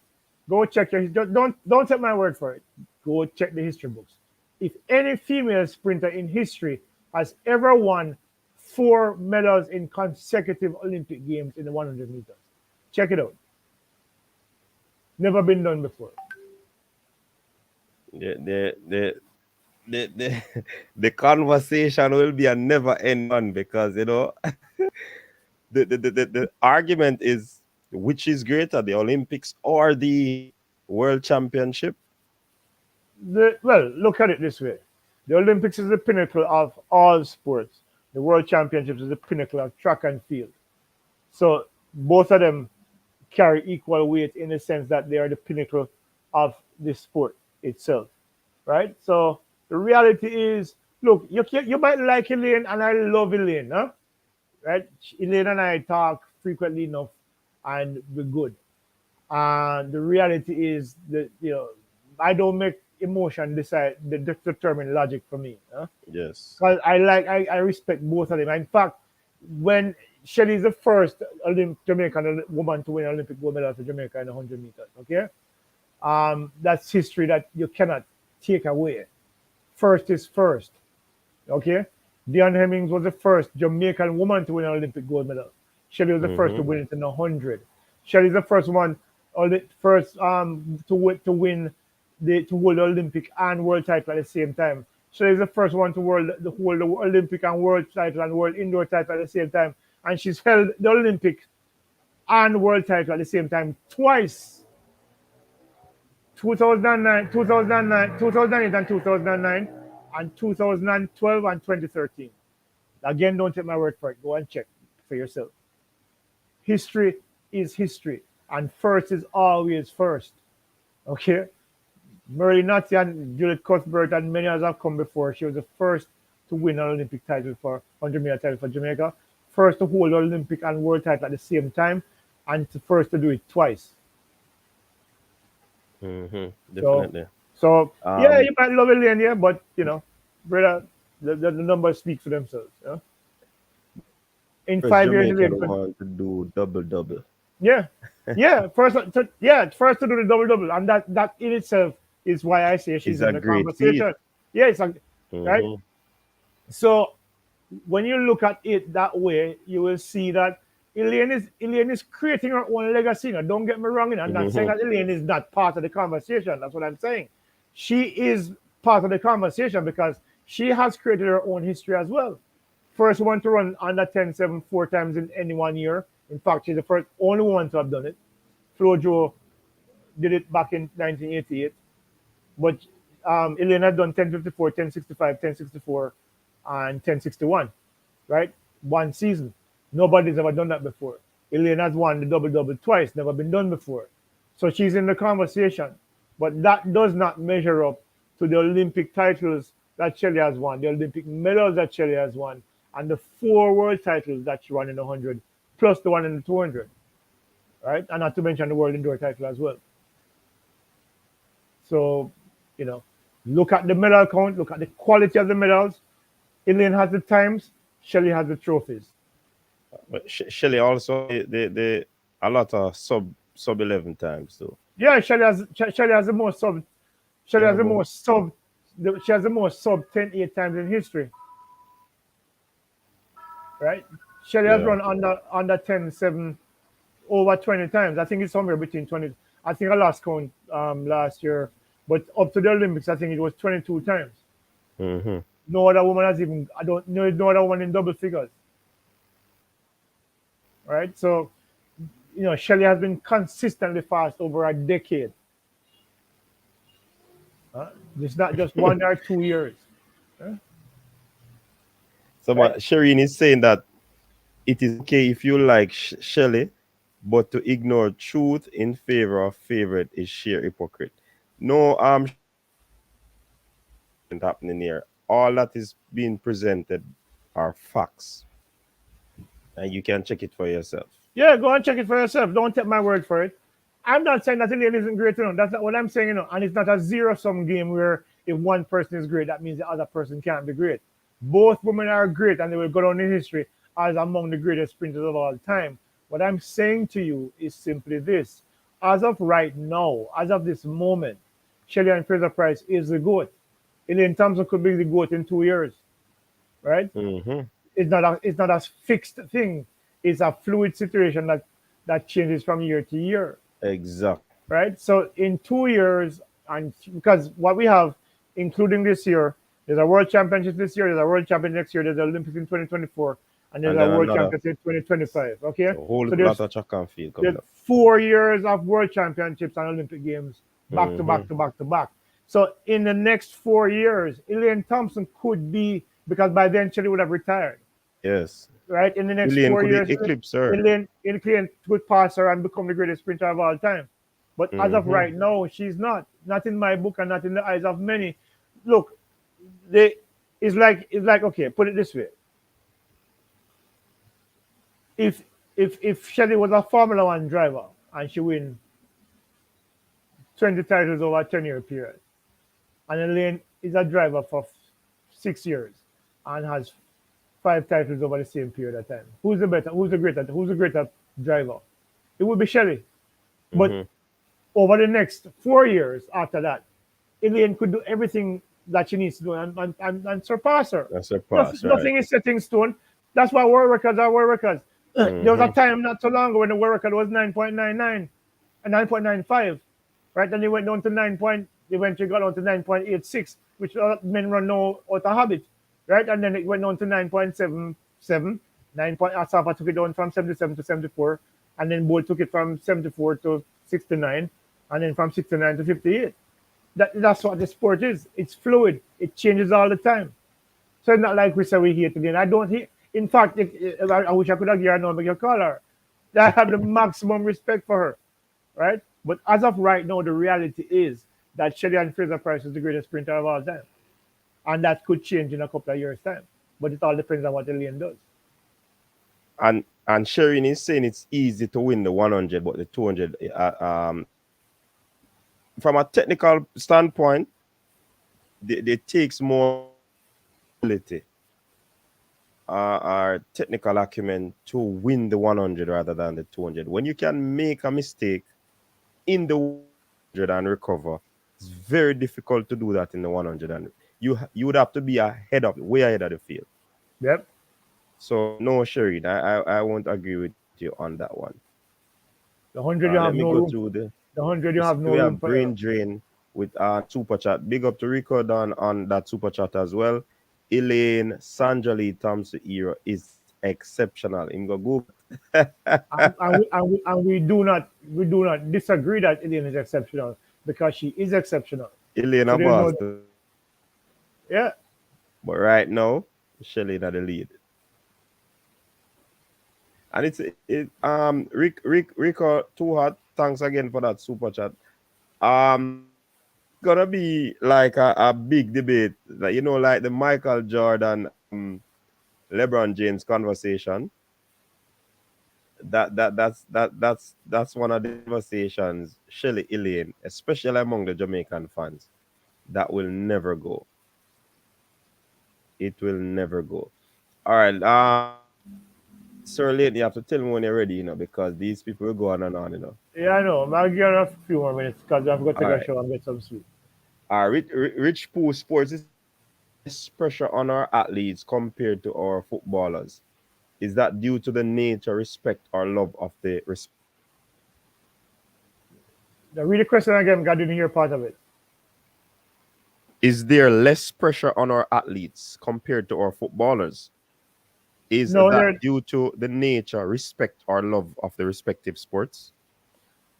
Speaker 2: go check your history. Don't take my word for it. Go check the history books. If any female sprinter in history has ever won 4 medals in consecutive Olympic Games in the 100 meters, check it out. Never been done before.
Speaker 1: The conversation will be a never end one because the argument is which is greater, the Olympics or the World Championship?
Speaker 2: Well, look at it this way. The Olympics is the pinnacle of all sports. The World Championships is the pinnacle of track and field. So both of them carry equal weight in the sense that they are the pinnacle of the sport itself, right? So the reality is, look, you might like Elaine, and I love Elaine, huh? Right? Elaine and I talk frequently enough, and we're good. And the reality is that I don't make emotion decide determine logic for me. Huh?
Speaker 1: Yes.
Speaker 2: Because I respect both of them. In fact, when Shelly is the first Jamaican woman to win an Olympic gold medal for Jamaica in 100 meters, okay, that's history that you cannot take away. First is first, okay. Dion Hemmings was the first Jamaican woman to win an Olympic gold medal. Shelly was the first to
Speaker 1: Mm-hmm.
Speaker 2: win it in 100. Shelly is the first one, or the first to win to hold the Olympic and world title at the same time. Shelly is the first one to hold the Olympic and world title and world indoor title at the same time, and she's held the Olympic and world title at the same time twice. 2009, 2009, 2008 and 2009, and 2012 and 2013. Again, don't take my word for it. Go and check for yourself. History is history, and first is always first. Okay? Merle Natty and Juliet Cuthbert and many others have come before. She was the first to win an Olympic title for 100-meter title for Jamaica, first to hold Olympic and world title at the same time, and first to do it twice.
Speaker 1: Mm-hmm.
Speaker 2: So,
Speaker 1: Definitely.
Speaker 2: so yeah,
Speaker 1: Um,
Speaker 2: you might love Elaine, yeah, but brother, the numbers speak for themselves. In
Speaker 1: first
Speaker 2: 5 years,
Speaker 1: Jamaican
Speaker 2: Elaine could,
Speaker 1: want to do double double.
Speaker 2: yeah, yeah, first to do the double double, and that in itself is why I say she's
Speaker 1: It's
Speaker 2: in
Speaker 1: a
Speaker 2: the
Speaker 1: great feat.
Speaker 2: conversation. Yeah, it's like right.
Speaker 1: Mm-hmm.
Speaker 2: So when you look at it that way, you will see that Elaine is creating her own legacy. Now, don't get me wrong, I'm not saying
Speaker 1: Mm-hmm.
Speaker 2: that Elaine is not part of the conversation. That's what I'm saying. She is part of the conversation because she has created her own history as well. First one to run under 10.7 4 times in any one year. In fact, she's the first only one to have done it. Flojo did it back in 1988. But Elaine had done 10.54, 10.65, 10.64, and 10.61, right? One season. Nobody's ever done that before. Elaine has won the double double twice, never been done before. So she's in the conversation. But that does not measure up to the Olympic titles that Shelley has won, the Olympic medals that Shelley has won, and the 4 world titles that she won in the 100, plus the one in the 200, right? And not to mention the world indoor title as well. So, you know, look at the medal count, look at the quality of the medals. Elaine has the times, Shelley has the trophies.
Speaker 1: But Shelly also the a lot of sub 11 times though.
Speaker 2: Yeah, Shelley has the most sub. Shelley
Speaker 1: Yeah,
Speaker 2: has the
Speaker 1: bro.
Speaker 2: most sub. She has the most sub 10 8 times in history, right? Shelley has
Speaker 1: Yeah.
Speaker 2: run under 10.7 over 20 times. I think it's somewhere between 20. I think I lost count last year, but up to the Olympics, I think it was 22 times.
Speaker 1: Mm-hmm.
Speaker 2: No other woman has even. I don't know no other one in double figures, right? So Shelley has been consistently fast over a decade. It's not just 1 or 2 years. Huh?
Speaker 1: So
Speaker 2: Right?
Speaker 1: Shireen is saying that it is okay if you like Shelley, but to ignore truth in favor of favorite is sheer hypocrite. No, happening here. All that is being presented are facts, and you can check it for yourself.
Speaker 2: Yeah, go and check it for yourself. Don't take my word for it. I'm not saying that Elaine isn't great, That's not what I'm saying, And it's not a zero-sum game where if one person is great, that means the other person can't be great. Both women are great, and they will go down in history as among the greatest sprinters of all time. What I'm saying to you is simply this: as of right now, as of this moment, Shelley and Fraser Price is the goat. Elaine Thompson could be the goat in 2 years, right?
Speaker 1: Mm-hmm.
Speaker 2: It's not a fixed thing. It's a fluid situation that changes from year to year,
Speaker 1: Exact.
Speaker 2: right? So in 2 years, and because what we have, including this year, there's a world championship this year, there's a world championship next year, there's an Olympics in 2024, and there's
Speaker 1: And
Speaker 2: a
Speaker 1: then
Speaker 2: world
Speaker 1: another,
Speaker 2: championship in 2025. Okay,
Speaker 1: so a whole
Speaker 2: so
Speaker 1: lot
Speaker 2: there's
Speaker 1: of track and field
Speaker 2: there's
Speaker 1: coming up.
Speaker 2: 4 years of world championships and Olympic games back to
Speaker 1: Mm-hmm.
Speaker 2: back to back to back. So in the next 4 years, Elaine Thompson could be, because by then Shelley would have retired,
Speaker 1: Yes.
Speaker 2: right? In the next
Speaker 1: Elaine
Speaker 2: four
Speaker 1: could
Speaker 2: years,
Speaker 1: eclipse her.
Speaker 2: Elaine could pass her and become the greatest sprinter of all time. But as of
Speaker 1: Mm-hmm.
Speaker 2: right now, she's not. Not in my book and not in the eyes of many. Look, they it's like okay, put it this way. If if Shelley was a Formula One driver and she win 20 titles over a 10-year period, and Elaine is a driver for 6 years and has 5 titles over the same period of time. Who's the better? Who's the greater driver? It would be Shelley. But
Speaker 1: Mm-hmm.
Speaker 2: over the next 4 years after that, Elaine could do everything that she needs to do and surpass her.
Speaker 1: That's a pass, right?
Speaker 2: Nothing is set in stone. That's why world records are world records. There was a
Speaker 1: Mm-hmm.
Speaker 2: time not so long ago when the world record was 9.99 and 9.95, right? Then they went down to 9 point, they eventually got down to 9.86, which men run now out of habit, right? And then it went down to 9.77, 9 point, Asafa took it down from 77 to 74, and then Bolt took it from 74 to 69, and then from 69 to 58. That's what the sport is. It's fluid. It changes all the time. So it's not like we say we here today. And I don't hear. In fact, I wish I could have given her number, you call her. I have the maximum respect for her, right? But as of right now, the reality is that Shelly and Fraser Price is the greatest sprinter of all time, and that could change in a couple of years' time. But it all depends on what Elaine does.
Speaker 1: And Sherin is saying it's easy to win the 100, but the 200, from a technical standpoint, it takes more ability or technical acumen to win the 100 rather than the 200. When you can make a mistake in the 100 and recover, it's very difficult to do that in the 100. And you would have to be way ahead of the field.
Speaker 2: Yep.
Speaker 1: So no, Sherin, I won't agree with you on that one.
Speaker 2: The 100 you
Speaker 1: Let
Speaker 2: have
Speaker 1: me
Speaker 2: no
Speaker 1: go
Speaker 2: room.
Speaker 1: through
Speaker 2: The 100
Speaker 1: we
Speaker 2: you have no
Speaker 1: we
Speaker 2: room
Speaker 1: have
Speaker 2: for
Speaker 1: Brain
Speaker 2: error.
Speaker 1: Drain with super chat. Big up to Rico on that super chat as well. Elaine Sanjali Thompson era is exceptional. Him go Google.
Speaker 2: And we do not disagree that Elaine is exceptional because she is exceptional.
Speaker 1: Elaine
Speaker 2: So
Speaker 1: a
Speaker 2: there's
Speaker 1: boss,
Speaker 2: no, yeah.
Speaker 1: but right now Shelly at the lead. And Rico too hot. Thanks again for that super chat. It's gonna be like a big debate, like like the Michael Jordan, LeBron James conversation. That's one of the conversations, Shelly Elaine, especially among the Jamaican fans, that will never go. It will never go. All right, Sir Leighton, you have to tell me when you're ready, because these people will go on and on.
Speaker 2: Yeah, I know. I'll give you a few more minutes because I've got to
Speaker 1: All
Speaker 2: take a
Speaker 1: right.
Speaker 2: shower and get some sleep.
Speaker 1: Rich Pool Sports is less pressure on our athletes compared to our footballers. Is that due to the nature, respect, or love of the respect?
Speaker 2: Now, read the question again. I didn't hear part of it.
Speaker 1: Is there less pressure on our athletes compared to our footballers? Is
Speaker 2: No,
Speaker 1: that
Speaker 2: there.
Speaker 1: due to the nature, respect, or love of the respective sports?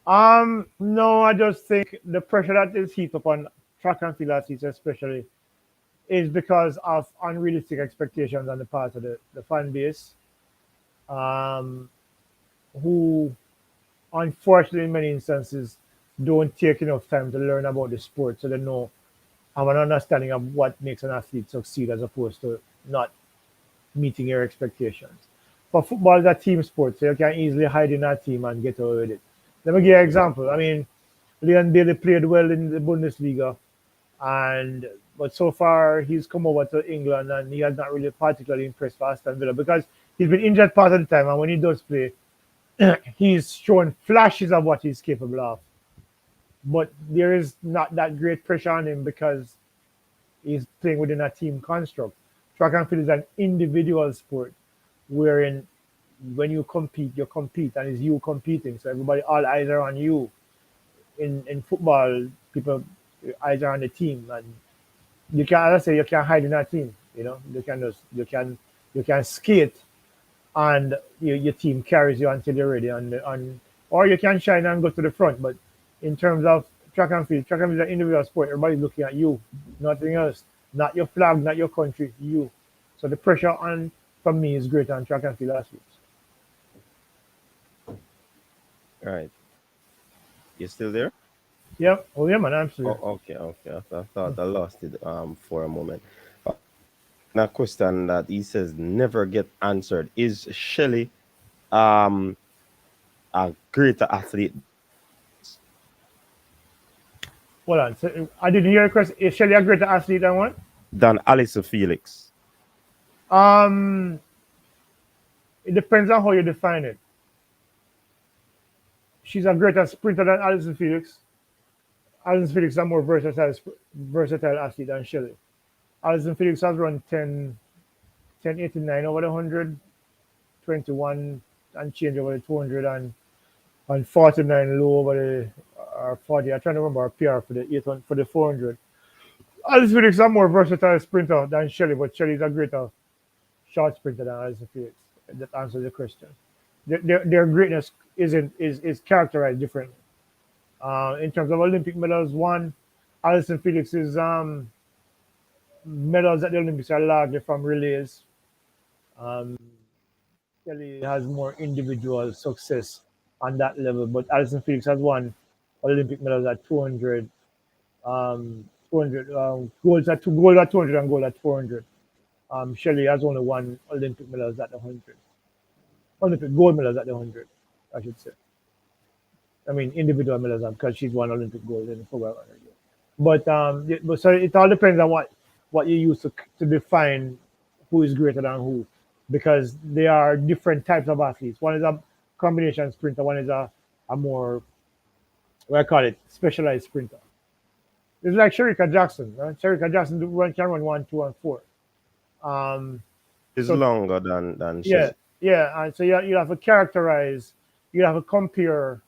Speaker 2: No, I just think the pressure that is heaped upon track and field athletes, especially, is because of unrealistic expectations on the part of the fan base, um, who unfortunately in many instances don't take enough time to learn about the sport so they know have an understanding of what makes an athlete succeed as opposed to not meeting your expectations. For football, it's a team sport, so you can easily hide in a team and get away with it. Let me give you an example. I mean, Leon Bailey played well in the Bundesliga, and but so far he's come over to England and he has not really particularly impressed for Aston Villa because he's been injured part of the time, and when he does play, he's shown flashes of what he's capable of. But there is not that great pressure on him because he's playing within a team construct. Track and field is an individual sport wherein when you compete, and it's you competing. So everybody, all eyes are on you. In football, people eyes are on the team, and you can, as I say, you can hide in a team. You can skate, and your team carries you until you're ready, and or you can shine and go to the front. But in terms of track and field is an individual sport. Everybody's looking at you, nothing else. Not your flag, not your country, you. So the pressure on from me is greater on track and field athletes.
Speaker 1: All right. You still there?
Speaker 2: Yeah. Oh yeah, man. I'm
Speaker 1: Oh,
Speaker 2: serious.
Speaker 1: okay, okay. I thought I lost it for a moment. Now question that he says never get answered. Is Shelly a greater athlete?
Speaker 2: Hold on. So, I didn't hear your question. Is Shelly a greater athlete than what?
Speaker 1: than Alisa Felix?
Speaker 2: Um, it depends on how you define it. She's a greater sprinter than Alison Felix. Alison Felix is a more versatile athlete than Shelly. Alison Felix has run 10:89 over the 100, 21 and change over the 200, and 49 low over the 40. I'm trying to remember her PR for the 800, for the 400. Alison Felix is a more versatile sprinter than Shelly, but Shelly is a greater short sprinter than Alison Felix. That answers the question. Their greatness is characterized differently. In terms of Olympic medals, one, Alison Felix's medals at the Olympics are largely from relays. Um, Kelly has more individual success on that level, but Alison Felix has won Olympic medals at 200, 200 gold at 200 and gold at 400. Shelley has only won Olympic medals at the 100, Olympic gold medals at the 100, I should say. I mean, individual medals because she's won Olympic gold in the 400. But so it all depends on what you use to define who is greater than who, because there are different types of athletes. One is a combination sprinter. One is a more, what I call it, specialized sprinter. It's like Sherika Jackson. Right? Sherika Jackson can run 1, 2, and 4.
Speaker 1: It's
Speaker 2: So
Speaker 1: longer than
Speaker 2: yeah,
Speaker 1: Shelly.
Speaker 2: yeah, and so you have to characterize, you have to compare.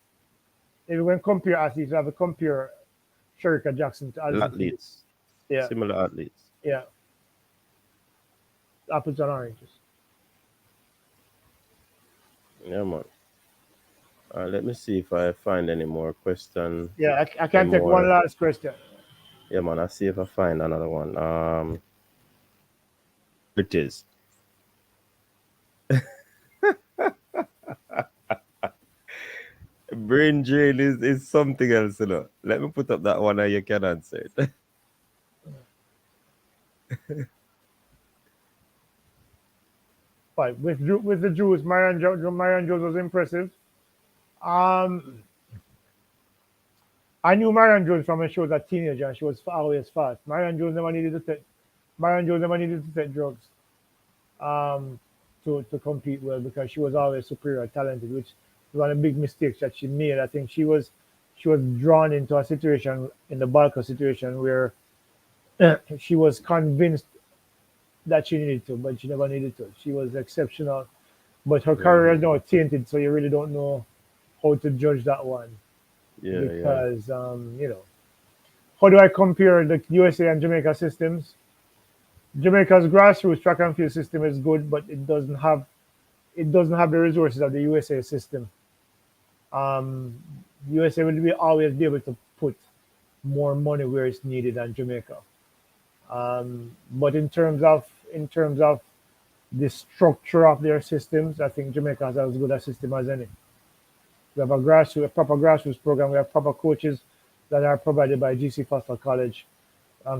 Speaker 2: If you want to compare athletes, you have to compare Sherika Jackson to Alison Felix.
Speaker 1: Athletes,
Speaker 2: Yeah,
Speaker 1: similar athletes.
Speaker 2: yeah, apples and oranges.
Speaker 1: Yeah, man. Let me see if I find any more question.
Speaker 2: Yeah, I
Speaker 1: Any
Speaker 2: can take one
Speaker 1: more?
Speaker 2: last question.
Speaker 1: Yeah, man. I'll see if I find another one. It is. Brain drain is something else, you know. Let me put up that one and you can answer it.
Speaker 2: But with the Jews, Marion Jones was impressive. Um, I knew Marion Jones from when she was a teenager, and she was always fast. Marion Jones never needed to take drugs um, to compete well because she was always superior talented, which was one of the big mistakes that she made. I think she was drawn into a situation in the Balkan situation where she was convinced that she needed to, but she never needed to. She was exceptional, but her career
Speaker 1: Hmm.
Speaker 2: is now tainted, so you really don't know how to judge that one
Speaker 1: Yeah, yeah.
Speaker 2: because how do I compare the USA and Jamaica systems? Jamaica's grassroots track and field system is good, but it doesn't have the resources of the USA system. Um, USA will always be able to put more money where it's needed than Jamaica. But in terms of the structure of their systems, I think Jamaica has as good a system as any. We have a proper grassroots program. We have proper coaches that are provided by GC Foster College.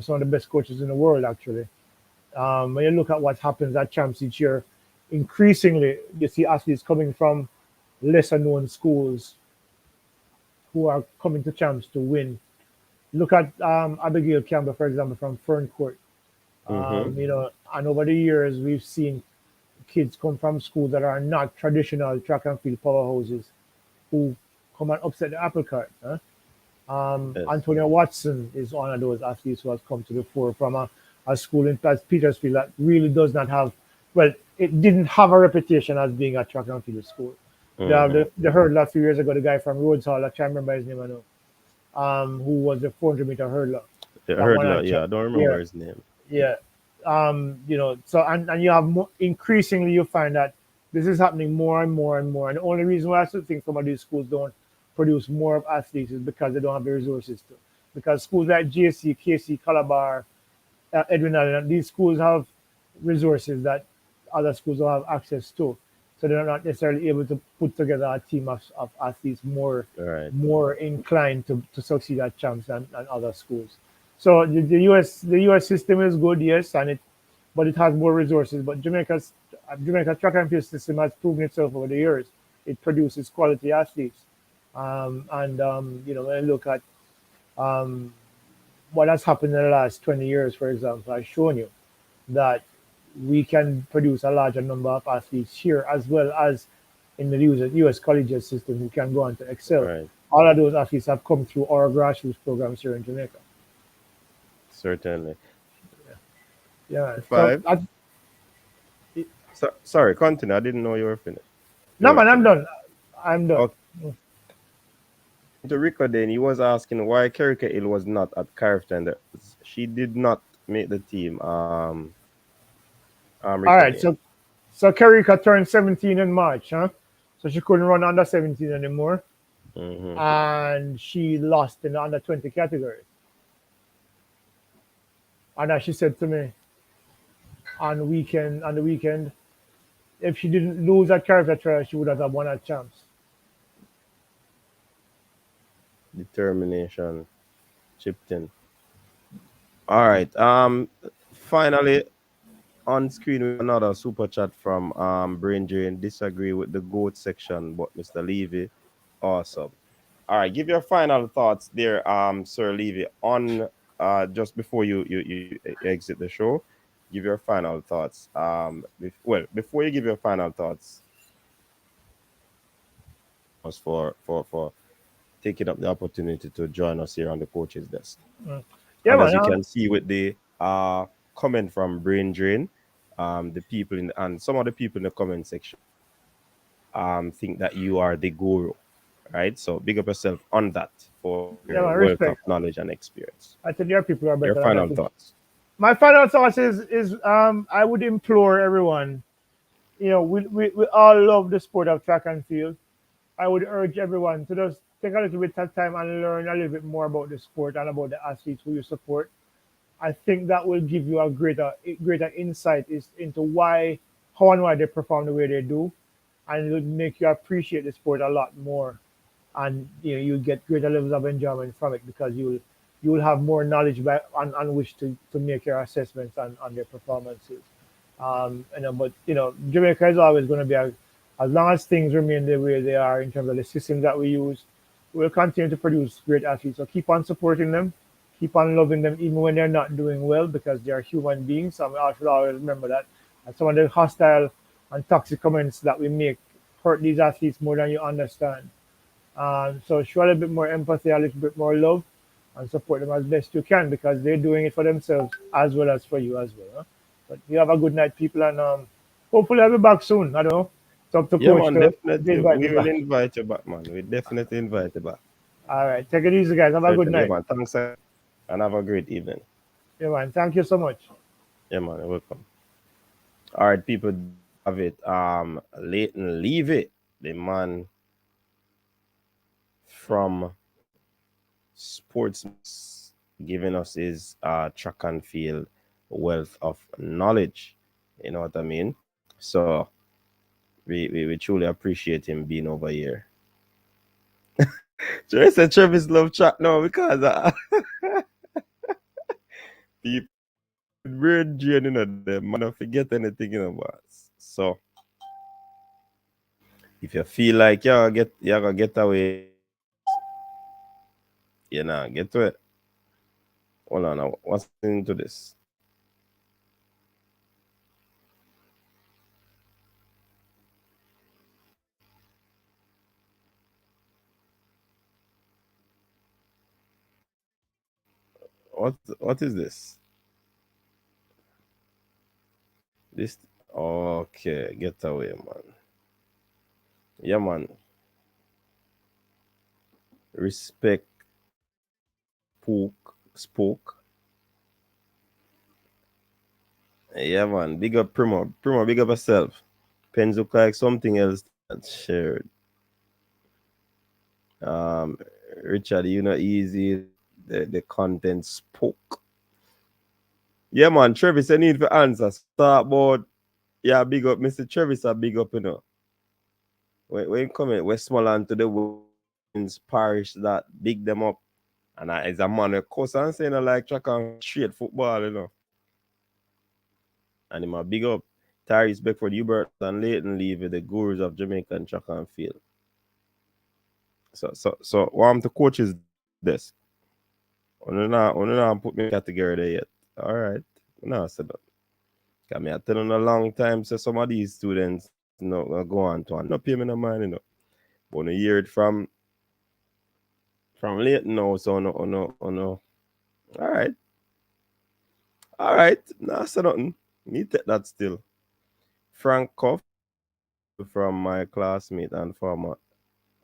Speaker 2: Some of the best coaches in the world, actually. When you look at what happens at champs each year, increasingly you see athletes coming from lesser known schools who are coming to champs to win. Look at Abigail Campbell, for example, from Fern Court.
Speaker 1: Mm-hmm.
Speaker 2: And over the years, we've seen kids come from schools that are not traditional track and field powerhouses who come and upset the apple cart. Huh?
Speaker 1: Yes.
Speaker 2: Antonio Watson is one of those athletes who has come to the fore from a school in Petersfield that really does not have, well, it didn't have a reputation as being a track and field school.
Speaker 1: Mm-hmm.
Speaker 2: The hurdler a few years ago, the guy from Rhodes Hall, I can't remember his name, I know, who was the 400-meter hurdler.
Speaker 1: I
Speaker 2: That
Speaker 1: heard
Speaker 2: one,
Speaker 1: a lot. Yeah, I don't
Speaker 2: yeah,
Speaker 1: remember his name.
Speaker 2: yeah. So and you have increasingly you find that this is happening more and more and more. And the only reason why I still think some of these schools don't produce more of athletes is because they don't have the resources to. Because schools like JC, KC, Calabar, Edwin Allen, these schools have resources that other schools don't have access to. So they're not necessarily able to put together a team of athletes
Speaker 1: All right.
Speaker 2: more inclined to succeed at champs than other schools. So the US system is good, yes, but it has more resources. But Jamaica's track and field system has proven itself over the years. It produces quality athletes, and when I look at what has happened in the last 20 years, for example, has shown you that we can produce a larger number of athletes here as well as in the US colleges system who can go on to excel.
Speaker 1: Right.
Speaker 2: All of those athletes have come through our grassroots programs here in Jamaica.
Speaker 1: Certainly.
Speaker 2: Yeah. So
Speaker 1: Five. Sorry, continue. I didn't know you were finished. You
Speaker 2: no
Speaker 1: were
Speaker 2: man, I'm
Speaker 1: finished.
Speaker 2: done. I'm done.
Speaker 1: Okay. To Rico then, he was asking why Kerika Hill was not at Carifta and she did not make the team.
Speaker 2: All
Speaker 1: Rico
Speaker 2: right.
Speaker 1: then.
Speaker 2: So Karika turned 17 in March, huh? So she couldn't run under 17 anymore,
Speaker 1: Mm-hmm.
Speaker 2: and she lost in the under 20 category. And as she said to me on the weekend, if she didn't lose at character trial, she would have won at champs.
Speaker 1: Determination. Chipped in. All right. Finally on screen with another super chat from Brain Drain. Disagree with the GOAT section, but Mr. Levy, awesome. All right, give your final thoughts there, Sir Levy, on just before you exit the show. Give your final thoughts. Before you give your final thoughts, was for taking up the opportunity to join us here on the coaches desk.
Speaker 2: Mm. Yeah,
Speaker 1: And as
Speaker 2: man.
Speaker 1: you can see with the comment from Brain Drain, the people in and some of the people in the comment section think that you are the guru, right? So big up yourself on that for your
Speaker 2: Yeah, man.
Speaker 1: wealth of
Speaker 2: Respect.
Speaker 1: knowledge and experience.
Speaker 2: I think your people are
Speaker 1: Your
Speaker 2: better than
Speaker 1: final
Speaker 2: that.
Speaker 1: thoughts.
Speaker 2: My final thoughts is I would implore everyone. We all love the sport of track and field. I would urge everyone to just take a little bit of time and learn a little bit more about the sport and about the athletes who you support. I think that will give you a greater insight is into how and why they perform the way they do, and it will make you appreciate the sport a lot more. And you get greater levels of enjoyment from it because you'll have more knowledge on which to make your assessments on their performances. But Jamaica is always going to be as long as things remain the way they are in terms of the systems that we use, we'll continue to produce great athletes. So keep on supporting them, keep on loving them even when they're not doing well because they are human beings. So I should always remember that. And some of the hostile and toxic comments that we make hurt these athletes more than you understand. So show a little bit more empathy, a little bit more love, and support them as best you can because they're doing it for themselves as well as for you as well. Huh? But you have a good night, people, and hopefully I'll be back soon. I don't know. It's up to
Speaker 1: Yeah,
Speaker 2: coach
Speaker 1: man,
Speaker 2: to
Speaker 1: definitely.
Speaker 2: invite me
Speaker 1: We will
Speaker 2: back.
Speaker 1: invite you back, man. We definitely invite you back.
Speaker 2: All right, take it easy, guys. Have a good
Speaker 1: Certainly, yeah,
Speaker 2: night.
Speaker 1: man. Thanks, and have a great evening.
Speaker 2: Yeah, man. Thank you so much.
Speaker 1: Yeah, man. You're welcome. All right, people, there you have it. Leighton, leave it. The man from Sportsmax giving us his track and field wealth of knowledge. You know what I mean? So we truly appreciate him being over here. Sure, I said Travis love chat now because people weird journey in them man don't forget anything in about. So if you feel like you gonna get away, you know, get to it. Hold on now. What's into this? What is this? This okay, get away, man. Yeah, man. Respect spoke. Yeah, man. Big up Primo. Primo, big up yourself. Pens look like something else that's shared. Um, Richard, you know, easy. The content spoke. Yeah, man. Travis, I need for answer. Start board. Yeah, big up. Mr. Travis, a big up, you know. When you come in Westmoreland to the Wins parish that big them up. And I, as a man, of course, I'm saying I like track and straight football, you know. And him a big up. Tyrese Beckford, Hubert, and Leighton Levy, the gurus of Jamaican track and field. So what I'm to coach's desk. Wanna put me category there yet. Alright. No, so that. Cause me I tell them a long time so some of these students no go on to and no pay me no mind. But when you hear it from Leighton now, so no. Alright. Alright. Nah, so nothing. Me take that still. Frank Cuff from my classmate and former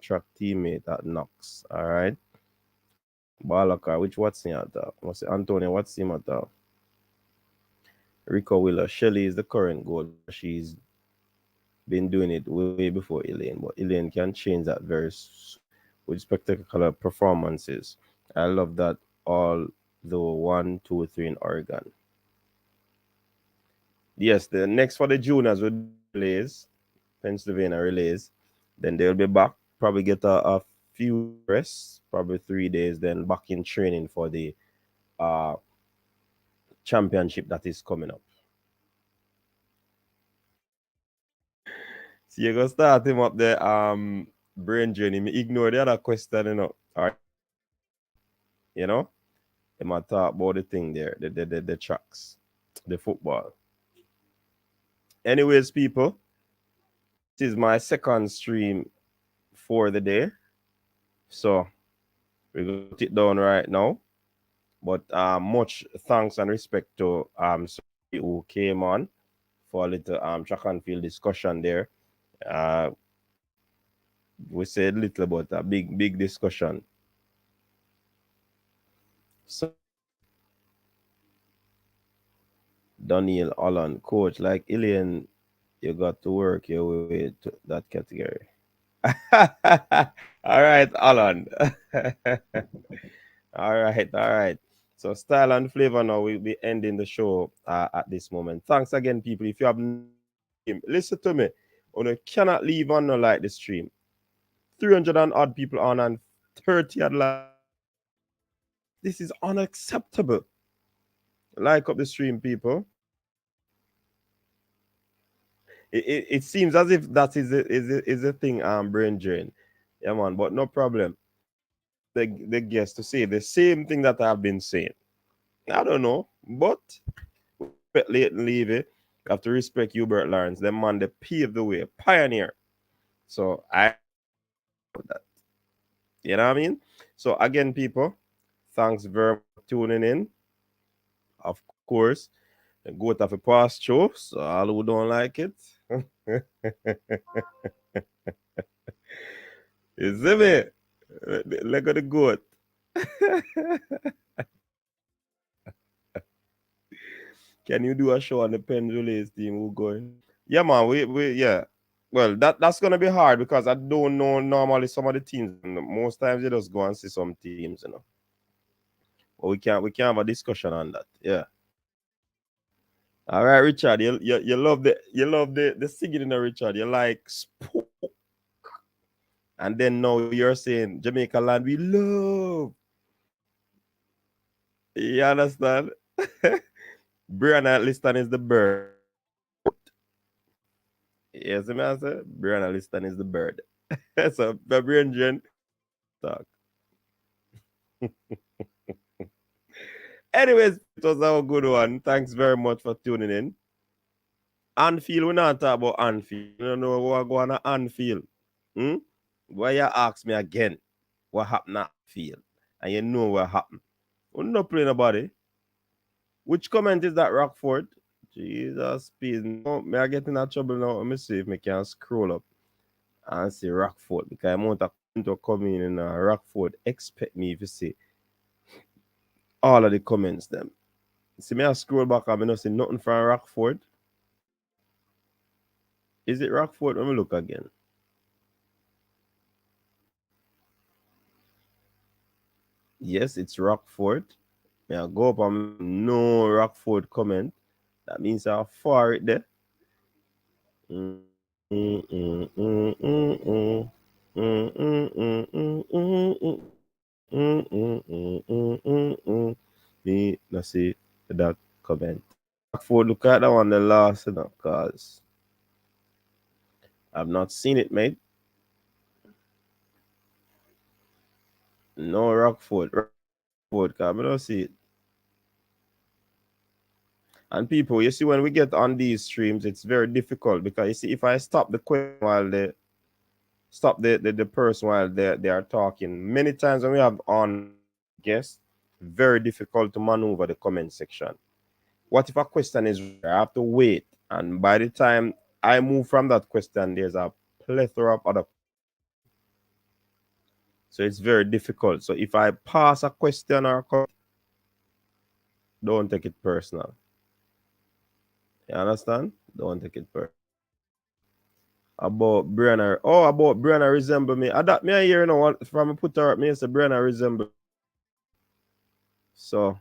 Speaker 1: track teammate at Knox. Alright. Balaka, which what's him at that? What's it? Antonio, what's him at that? Rico Willer. Shelly is the current goalkeeper. She's been doing it way before Elaine, but Elaine can change that very soon with spectacular performances. I love that all the 1, 2, 3 in Oregon. Yes, the next for the juniors will be relays, Pennsylvania relays. Then they'll be back, probably get a few rests, probably 3 days, then back in training for the uh championship that is coming up. So you're gonna start him up the brain journey. Me ignore the other question. Or you know, they might talk about the thing there, the tracks, the football. Anyways, people, this is my second stream for the day. So we're gonna put it down right now. But much thanks and respect to somebody who came on for a little track and field discussion there. Uh we said little about a big discussion. So Daniel Allen, coach, like Ilian, you got to work your way to that category. All right, Alan. all right. So style and flavor now we'll be ending the show at this moment. Thanks again, people. If you have listen to me. You cannot leave on no like the stream. 300 and odd people on and 30 odd like. This is unacceptable. Like up the stream, people. It seems as if that is a thing brain drain. Yeah man, but no problem. The guest to say the same thing that I've been saying. I don't know, but respect Leighton Levy. You have to respect Hubert Lawrence. The man they paved the way, pioneer. So I that. You know what I mean? So again, people, thanks very much for tuning in. Of course, go to a past show. So all who don't like it. You see me? Look at the goat. Can you do a show on the Pendulays team who going? Yeah, man. We yeah. Well, that's gonna be hard because I don't know normally some of the teams. Most times you just go and see some teams. But we can't have a discussion on that. Yeah. All right, Richard. You love the singing in the Richard. You like spoke, and then now you're saying Jamaica land we love. You understand? Brianna Liston is the bird. Yes, me answer. Brianna Liston is the bird. So, Brian talk. Anyways, it was a good one. Thanks very much for tuning in. Anfield, we not talk about Anfield. You don't know what going on Anfield. Hmm? Why you ask me again? What happened at Anfield? And you know what happened. We're not playing nobody. Which comment is that, Rockford? Jesus, please. No, may I get in that trouble now? Let me see if I can scroll up and see Rockford. Because I want a comment to come in and Rockford expect me if you see all of the comments them. See me I scroll back and I don't see nothing from Rockford. Is it Rockford? Let me look again. Yes, it's Rockford. May I go up and no Rockford comment. That means how far it there. Mm, mm, mm, mm, mm, mm. Mm, mm, mm, mm, mm, mm. Mm, mm, mm, mm, mm, mm. Me, let's see that comment. Rockford, look at that one, the last, because I've not seen it, mate. No Rockford. Podcast. I don't see it. And people, you see, when we get on these streams, it's very difficult because you see, if I stop the question while the person while they are talking, many times when we have on guests, very difficult to maneuver the comment section. What if a question is I have to wait, and by the time I move from that question, there's a plethora of other. So it's very difficult. So if I pass a question or a comment, don't take it personal. You understand? Don't take it personal. About Brenna. Oh, about Brenna resemble me. I that me I hear, you know what, from a put her up, me say Brenna resemble. So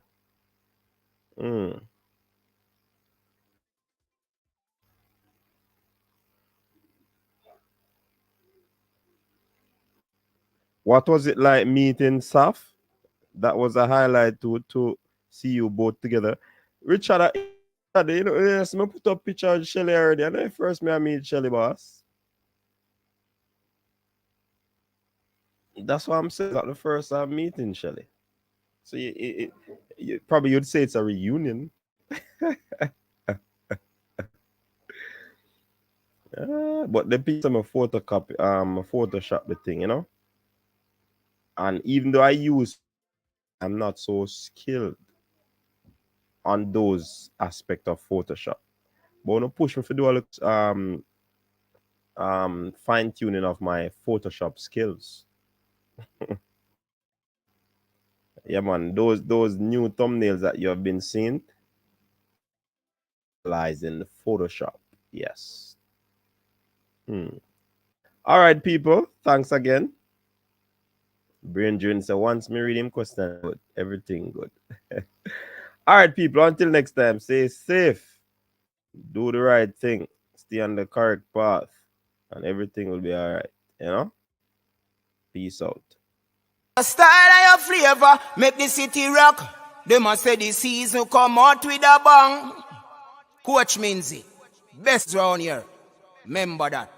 Speaker 1: what was it like meeting Saf? That was a highlight to see you both together. Richard, you know, yes, me put up picture of Shelly already. I know the first me I meet Shelly, boss. That's what I'm saying. Not the first I'm meeting Shelly. So you probably you'd say it's a reunion. But the piece of a photocopy, a Photoshop the thing, you know. And even though I'm not so skilled on those aspects of Photoshop. But when I push me to do all the fine tuning of my Photoshop skills. Yeah, man, those new thumbnails that you have been seeing lies in the Photoshop. Yes. All right, people. Thanks again. Brain June said once me read him question, good. Everything good. All right, people. Until next time, stay safe. Do the right thing. Stay on the correct path. And everything will be all right. You know? Peace out.
Speaker 3: A style of your flavor make the city rock. They must say the season come out with a bang. Coach Minzy, best round here. Remember that.